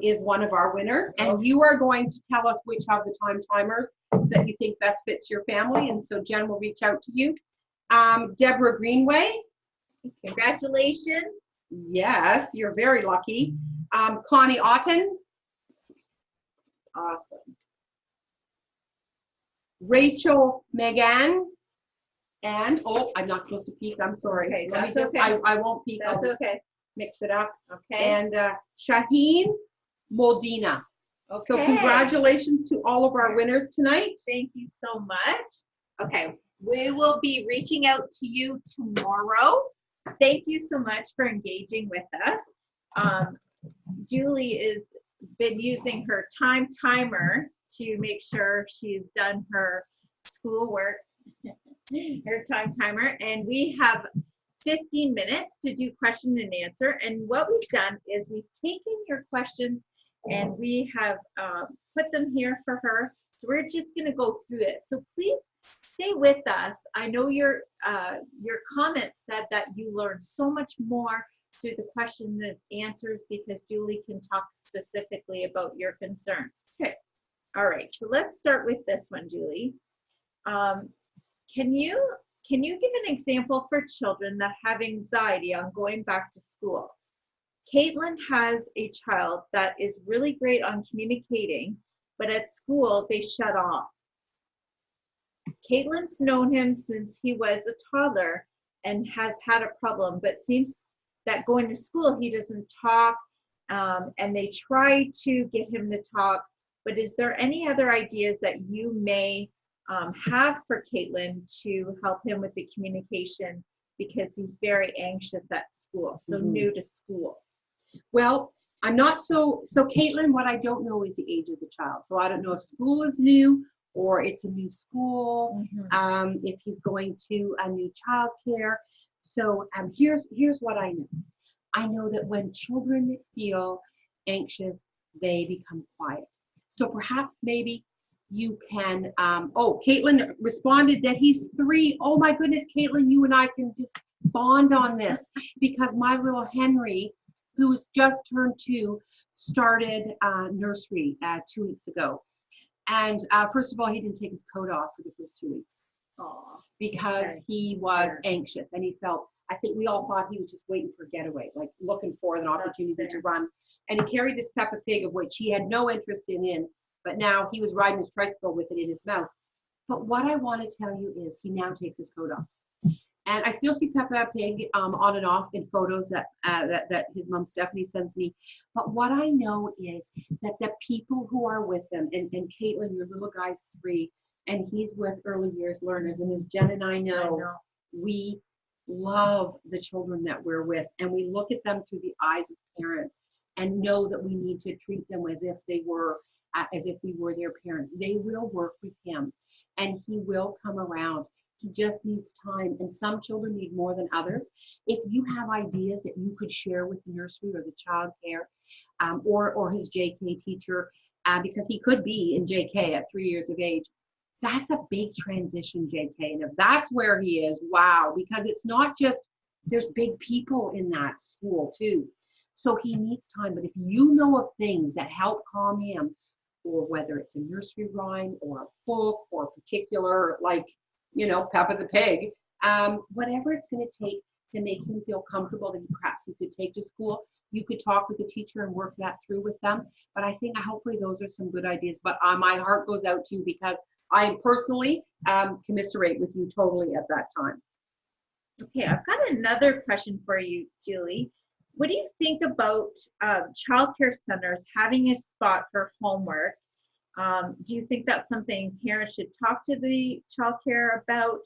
is one of our winners, and you are going to tell us which of the time timers that you think best fits your family. And so Jen will reach out to you. Deborah Greenway. Congratulations. Yes, you're very lucky. Connie Otten. Awesome. Rachel Megan. And, oh, I'm not supposed to peek. I'm sorry. Okay, Let me that's just, okay. I won't peek. I'll That's just okay. mix it up. Okay. And Shaheen Moldina. Okay. So congratulations to all of our winners tonight. Thank you so much. Okay, we will be reaching out to you tomorrow. Thank you so much for engaging with us. Julie has been using her time timer to make sure she's done her schoolwork, her time timer, and we have 15 minutes to do question and answer. And what we've done is we've taken your questions and we have put them here for her. So we're just going to go through it. So please stay with us. I know your comments said that you learned so much more through the questions and answers because Julie can talk specifically about your concerns. Okay. All right. So let's start with this one, Julie. Can you give an example for children that have anxiety on going back to school? Caitlin has a child that is really great on communicating, but at school they shut off. Caitlin's known him since he was a toddler and has had a problem, but seems that going to school he doesn't talk, and they try to get him to talk. But is there any other ideas that you may have for Caitlin to help him with the communication, because he's very anxious at school, so new to school? Well, I'm not so Caitlin, what I don't know is the age of the child. So I don't know if school is new or it's a new school, if he's going to a new childcare. So here's what I know. I know that when children feel anxious, they become quiet. So perhaps maybe you can, Caitlin responded that he's 3. Oh my goodness, Caitlin, you and I can just bond on this because my little Henry, who's just turned 2, started nursery 2 weeks ago. And first of all, he didn't take his coat off for the first 2 weeks. Because he was anxious and he felt, I think we all thought he was just waiting for a getaway, like looking for an opportunity to run. And he carried this Peppa Pig, of which he had no interest in, but now he was riding his tricycle with it in his mouth. But what I want to tell you is he now takes his coat off. And I still see Peppa Pig on and off in photos that his mom Stephanie sends me. But what I know is that the people who are with them, and Caitlin, your little guy's 3, and he's with early years learners, and as Jen and I know, we love the children that we're with, and we look at them through the eyes of parents and know that we need to treat them as if we were their parents. They will work with him and he will come around. He just needs time, and some children need more than others. If you have ideas that you could share with the nursery or the childcare, or his JK teacher, because he could be in JK at 3 years of age, that's a big transition, JK. And if that's where he is, wow, because it's not just, there's big people in that school too. So he needs time. But if you know of things that help calm him, or whether it's a nursery rhyme or a book or a particular, like, Peppa the Pig, whatever it's going to take to make him feel comfortable that perhaps he could take to school, You could talk with the teacher and work that through with them. But I think hopefully those are some good ideas. But my heart goes out to you because I personally commiserate with you totally at that time. Okay, I've got another question for you, Julie. What do you think about childcare centers having a spot for homework? Do you think that's something parents should talk to the childcare about,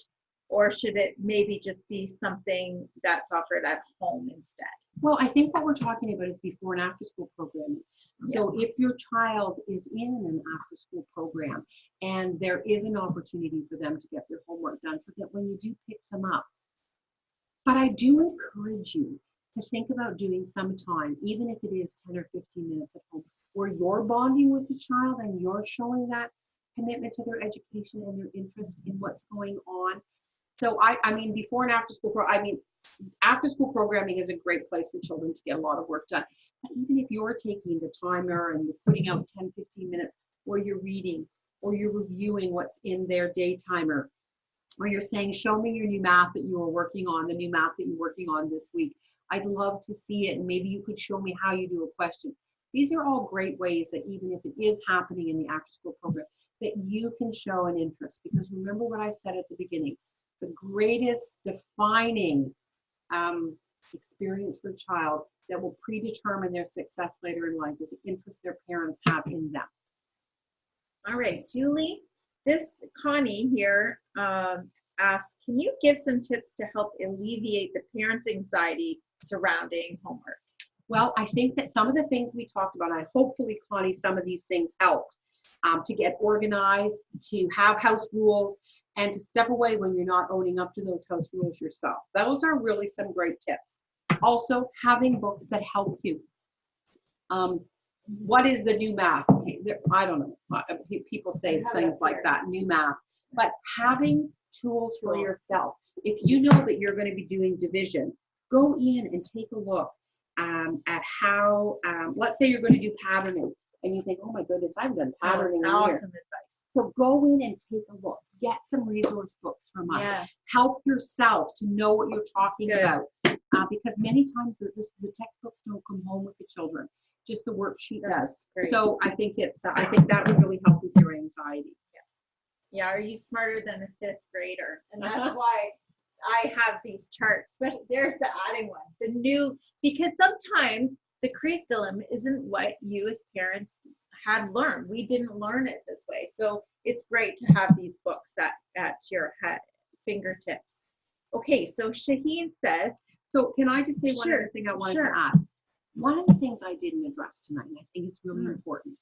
or should it maybe just be something that's offered at home instead? Well, I think what we're talking about is before and after school programming. So if your child is in an after school program and there is an opportunity for them to get their homework done so that when you do pick them up. But I do encourage you to think about doing some time, even if it is 10 or 15 minutes at home, where you're bonding with the child and you're showing that commitment to their education and their interest in what's going on. So I mean, before and after school, after school programming is a great place for children to get a lot of work done. But even if you're taking the timer and you're putting out 10, 15 minutes where you're reading or you're reviewing what's in their day timer, or you're saying, show me your new math that you were working on, the new math that you're working on this week. I'd love to see it. And maybe you could show me how you do a question. These are all great ways that even if it is happening in the after school program, that you can show an interest. Because remember what I said at the beginning, the greatest defining experience for a child that will predetermine their success later in life is the interest their parents have in them. All right, Julie, this Connie here asks, can you give some tips to help alleviate the parents' anxiety surrounding homework? Well, I think that some of the things we talked about, and hopefully, Connie, some of these things helped to get organized, to have house rules, and to step away when you're not owning up to those house rules yourself. Those are really some great tips. Also, having books that help you. What is the new math? Okay, I don't know. People say things like that, new math. But having tools for yourself. If you know that you're going to be doing division, go in and take a look at how, let's say you're going to do patterning, and you think, oh my goodness, I've done patterning in years. Awesome advice. So go in and take a look. Get some resource books from us. Yes. Help yourself to know what you're talking about. Because many times the textbooks don't come home with the children. Just the worksheet does. Great. So I think that would really help with your anxiety. Yeah, are you smarter than a fifth grader? And that's why I have these charts. But there's the adding one, because sometimes the curriculum isn't what you as parents had learned. We didn't learn it this way. So it's great to have these books at your fingertips. Okay, so Shaheen says, so can I just say one other thing I wanted to add? One of the things I didn't address tonight, and I think it's really important,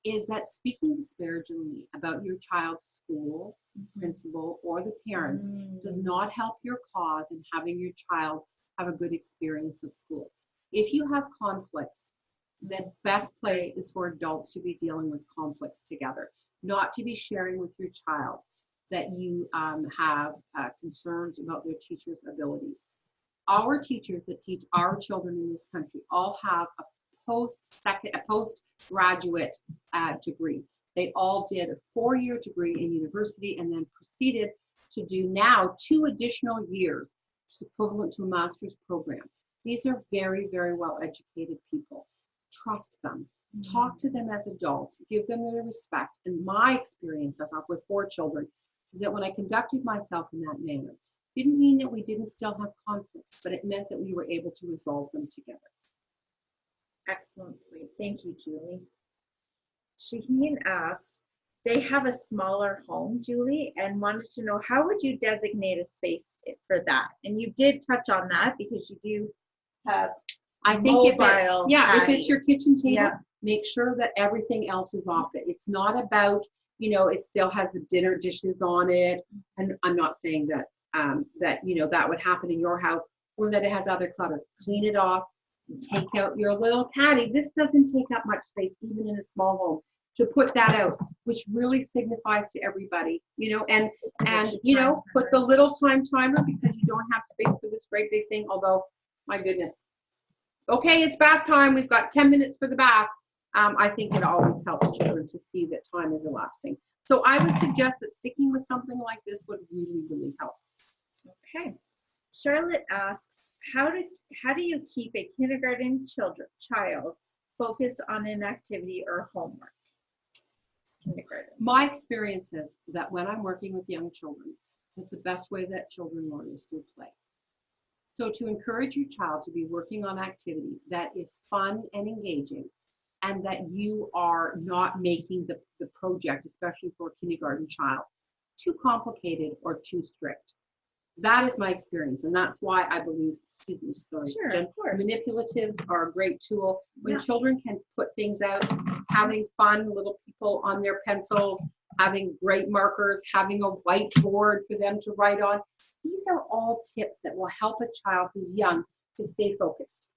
is that speaking disparagingly about your child's school, principal, or the parents does not help your cause in having your child have a good experience at school. If you have conflicts, the best place is for adults to be dealing with conflicts together, not to be sharing with your child that you have concerns about their teacher's abilities. Our teachers that teach our children in this country all have a postgraduate degree. They all did a 4-year degree in university and then proceeded to do now 2 additional years, which is equivalent to a master's program. These are very, very well educated people. Trust them. Talk to them as adults. Give them their respect. And my experience as up with 4 children is that when I conducted myself in that manner, didn't mean that we didn't still have conflicts, but it meant that we were able to resolve them together. Excellently. Thank you, Julie. Shaheen asked, they have a smaller home, Julie, and wanted to know, how would you designate a space for that? And you did touch on that because you do have if it's your kitchen table, make sure that everything else is off it. It's not about, it still has the dinner dishes on it. And I'm not saying that that would happen in your house, or that it has other clutter. Clean it off. Take out your little caddy. This doesn't take up much space, even in a small home, to put that out, which really signifies to everybody, and put the little time timer, because you don't have space for this great big thing. Although, my goodness, okay, it's bath time. We've got 10 minutes for the bath. I think it always helps children to see that time is elapsing. So I would suggest that sticking with something like this would really, really help. Okay. Charlotte asks, how do you keep a kindergarten child focused on an activity or homework? Kindergarten. My experience is that when I'm working with young children, that the best way that children learn is through play. So to encourage your child to be working on activity that is fun and engaging, and that you are not making the project, especially for a kindergarten child, too complicated or too strict. That is my experience, and that's why I believe, Sure, of course. manipulatives are a great tool. When Yeah. children can put things out, having fun, little people on their pencils, having great markers, having a whiteboard for them to write on. These are all tips that will help a child who's young to stay focused.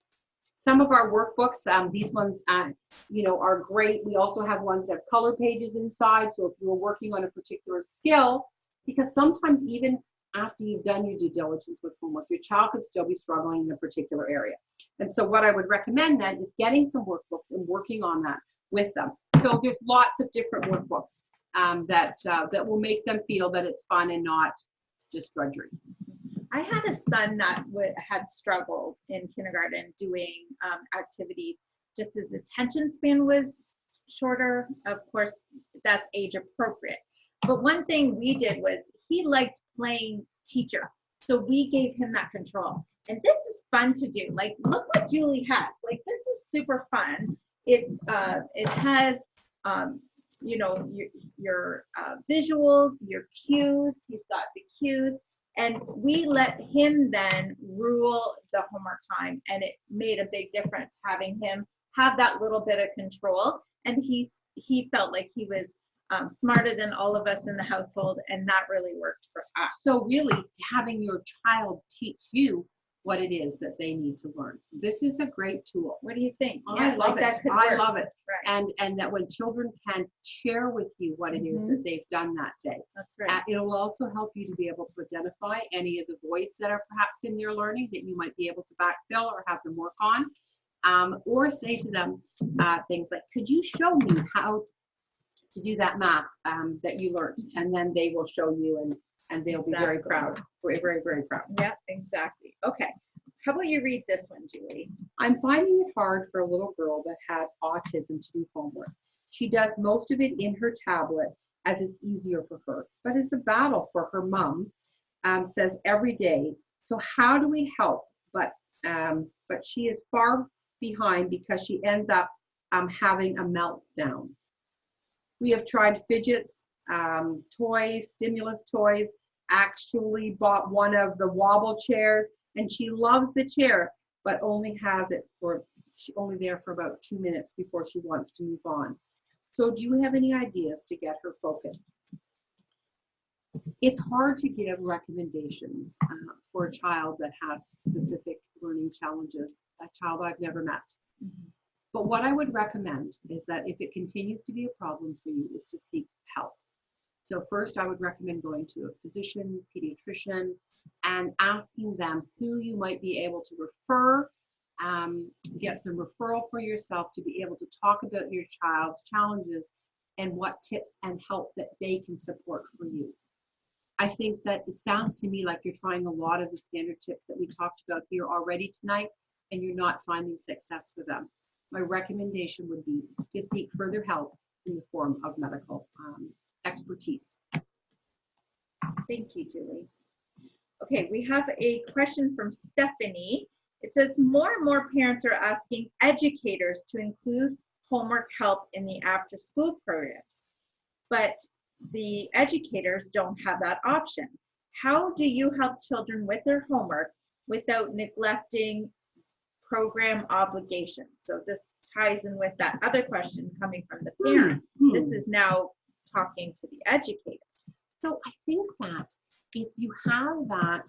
Some of our workbooks, these ones, are great. We also have ones that have color pages inside. So if you're working on a particular skill, because sometimes even after you've done your due diligence with homework, your child could still be struggling in a particular area. And so what I would recommend then is getting some workbooks and working on that with them. So there's lots of different workbooks that will make them feel that it's fun and not just drudgery. I had a son that had struggled in kindergarten doing activities, just his attention span was shorter. Of course, that's age appropriate. But one thing we did was he liked playing teacher. So we gave him that control. And this is fun to do. Like, look what Julie has. Like, this is super fun. It's it has your visuals, your cues. He's got the cues. And we let him then rule the homework time, and it made a big difference having him have that little bit of control. And he felt like he was smarter than all of us in the household, and that really worked for us. So really, having your child teach you what it is that they need to learn. This is a great tool. What do you think? I love it. I love it. Right. And that when children can share with you what it is that they've done that day. That's right. It will also help you to be able to identify any of the voids that are perhaps in their learning that you might be able to backfill or have them work on. Or say to them things like, could you show me how to do that math that you learned? And then they will show you, and they'll be very proud. Very, very, very proud. Yeah, exactly. Okay. How about you read this one, Julie? I'm finding it hard for a little girl that has autism to do homework. She does most of it in her tablet as it's easier for her, but it's a battle for her mom, says every day. So how do we help? But she is far behind because she ends up having a meltdown. We have tried fidgets, toys, stimulus toys, actually bought one of the wobble chairs, and she loves the chair, but only has it only there for about 2 minutes before she wants to move on. So do you have any ideas to get her focused? It's hard to give recommendations for a child that has specific learning challenges, a child I've never met. But what I would recommend is that if it continues to be a problem for you, is to seek help. So first, I would recommend going to a physician, pediatrician, and asking them who you might be able to refer, get some referral for yourself to be able to talk about your child's challenges and what tips and help that they can support for you. I think that it sounds to me like you're trying a lot of the standard tips that we talked about here already tonight, and you're not finding success with them. My recommendation would be to seek further help in the form of medical expertise. Thank you, Julie. Okay, we have a question from Stephanie. It says, more and more parents are asking educators to include homework help in the after-school programs, but the educators don't have that option. How do you help children with their homework without neglecting program obligations? So this ties in with that other question coming from the parent. This is now talking to the educators. So I think that if you have that,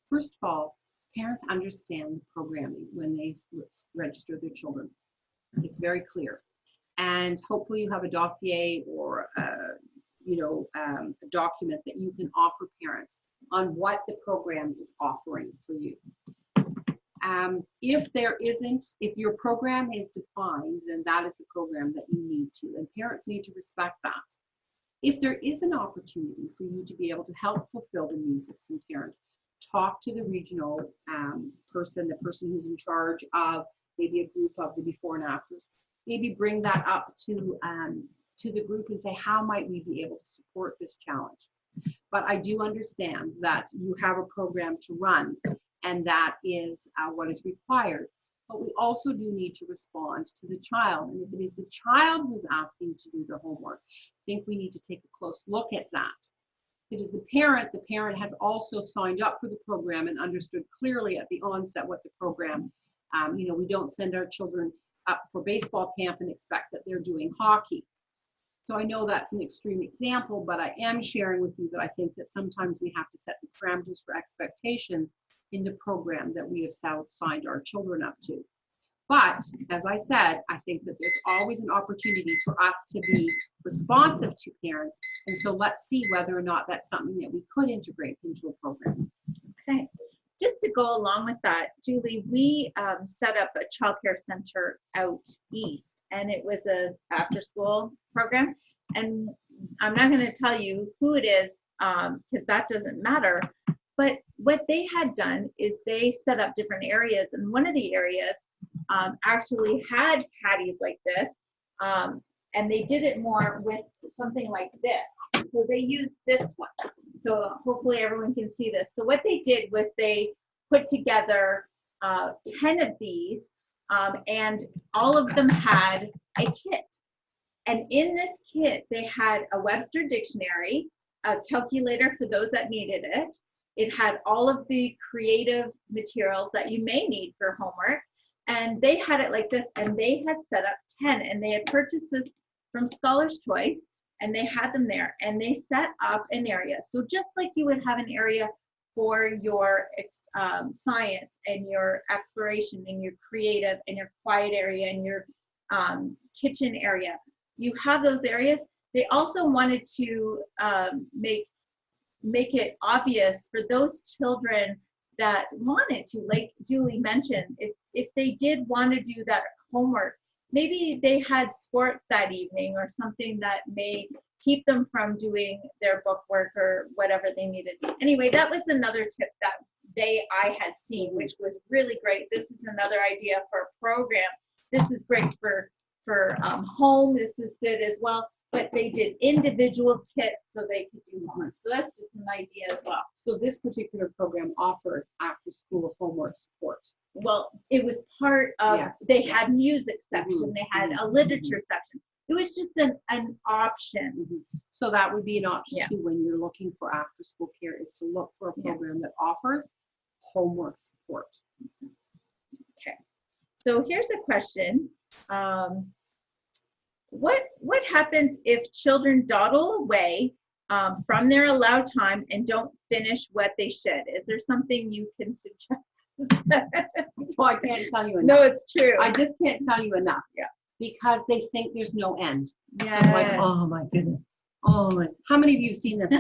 first of all, parents understand programming when they register their children. It's very clear. And hopefully you have a dossier or a document that you can offer parents on what the program is offering for you. If your program is defined, then that is the program that you need to, and parents need to respect that. If there is an opportunity for you to be able to help fulfill the needs of some parents, talk to the regional person, the person who's in charge of maybe a group of the before and afters. Maybe bring that up to the group and say, how might we be able to support this challenge? But I do understand that you have a program to run, and that is what is required. But we also do need to respond to the child. And if it is the child who's asking to do the homework, I think we need to take a close look at that. If it is the parent has also signed up for the program and understood clearly at the onset what the program, we don't send our children up for baseball camp and expect that they're doing hockey. So I know that's an extreme example, but I am sharing with you that I think that sometimes we have to set the parameters for expectations in the program that we have signed our children up to. But as I said, I think that there's always an opportunity for us to be responsive to parents. And so let's see whether or not that's something that we could integrate into a program. Okay. Just to go along with that, Julie, we set up a childcare center out east, and it was a after-school program. And I'm not going to tell you who it is because that doesn't matter. But what they had done is they set up different areas, and one of the areas actually had caddies like this, and they did it more with something like this. So they used this one. So hopefully everyone can see this. So what they did was they put together 10 of these, and all of them had a kit. And in this kit, they had a Webster dictionary, a calculator for those that needed it. It had all of the creative materials that you may need for homework. And they had it like this, and they had set up 10, and they had purchased this from Scholar's Choice, and they had them there, and they set up an area. So just like you would have an area for your science and your exploration and your creative and your quiet area and your kitchen area, you have those areas. They also wanted to make it obvious for those children that wanted to, like Julie mentioned, if they did want to do that homework, maybe they had sports that evening or something that may keep them from doing their book work or whatever they needed. Anyway, that was another tip that I had seen, which was really great. This is another idea for a program. This is great for home. This is good as well. But they did individual kits so they could do homework. So that's just an idea as well. So this particular program offered after-school homework support. Well, it was part of, they had music section, they had a literature section. It was just an option. So that would be an option too when you're looking for after-school care, is to look for a program that offers homework support. Okay, so here's a question. What happens if children dawdle away from their allowed time and don't finish what they should? Is there something you can suggest? Well, I can't tell you enough. No, it's true. I just can't tell you enough. Yeah. Because they think there's no end. Yes. So like, oh my goodness. Oh my, how many of you have seen this?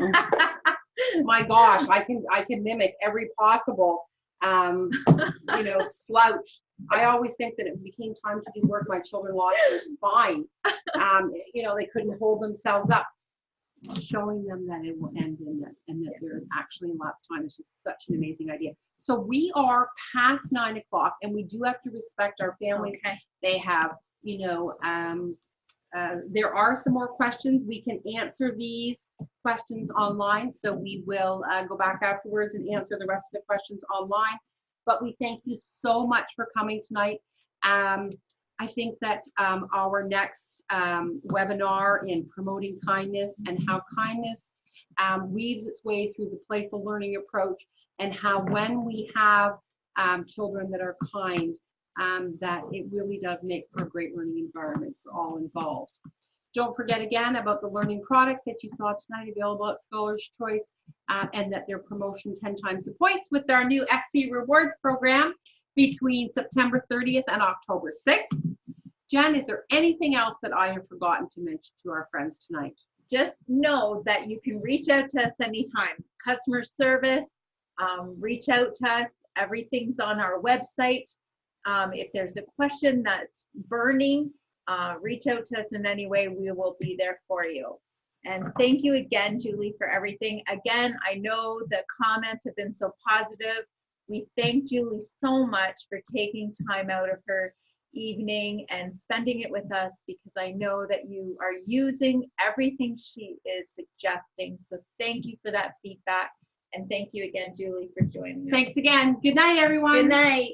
My gosh, I can mimic every possible slouch. I always think that it became time to do work, my children lost their spine. They couldn't hold themselves up. Showing them that it will end and that there is actually elapsed time is just such an amazing idea. So we are past 9 o'clock, and we do have to respect our families. Okay. They have, there are some more questions. We can answer these questions online, so we will go back afterwards and answer the rest of the questions online. But we thank you so much for coming tonight. I think that our next webinar in promoting kindness and how kindness weaves its way through the playful learning approach, and how when we have children that are kind, that it really does make for a great learning environment for all involved. Don't forget again about the learning products that you saw tonight available at Scholar's Choice, and that they're promotion 10 times the points with our new FC Rewards program between September 30th and October 6th. Jen, is there anything else that I have forgotten to mention to our friends tonight? Just know that you can reach out to us anytime. Customer service, reach out to us. Everything's on our website. If there's a question that's burning, reach out to us in any way. We will be there for you. And thank you again, Julie, for everything. Again, I know the comments have been so positive. We thank Julie so much for taking time out of her evening and spending it with us, because I know that you are using everything she is suggesting. So thank you for that feedback. And thank you again, Julie, for joining us. Thanks again. Good night, everyone. Good night.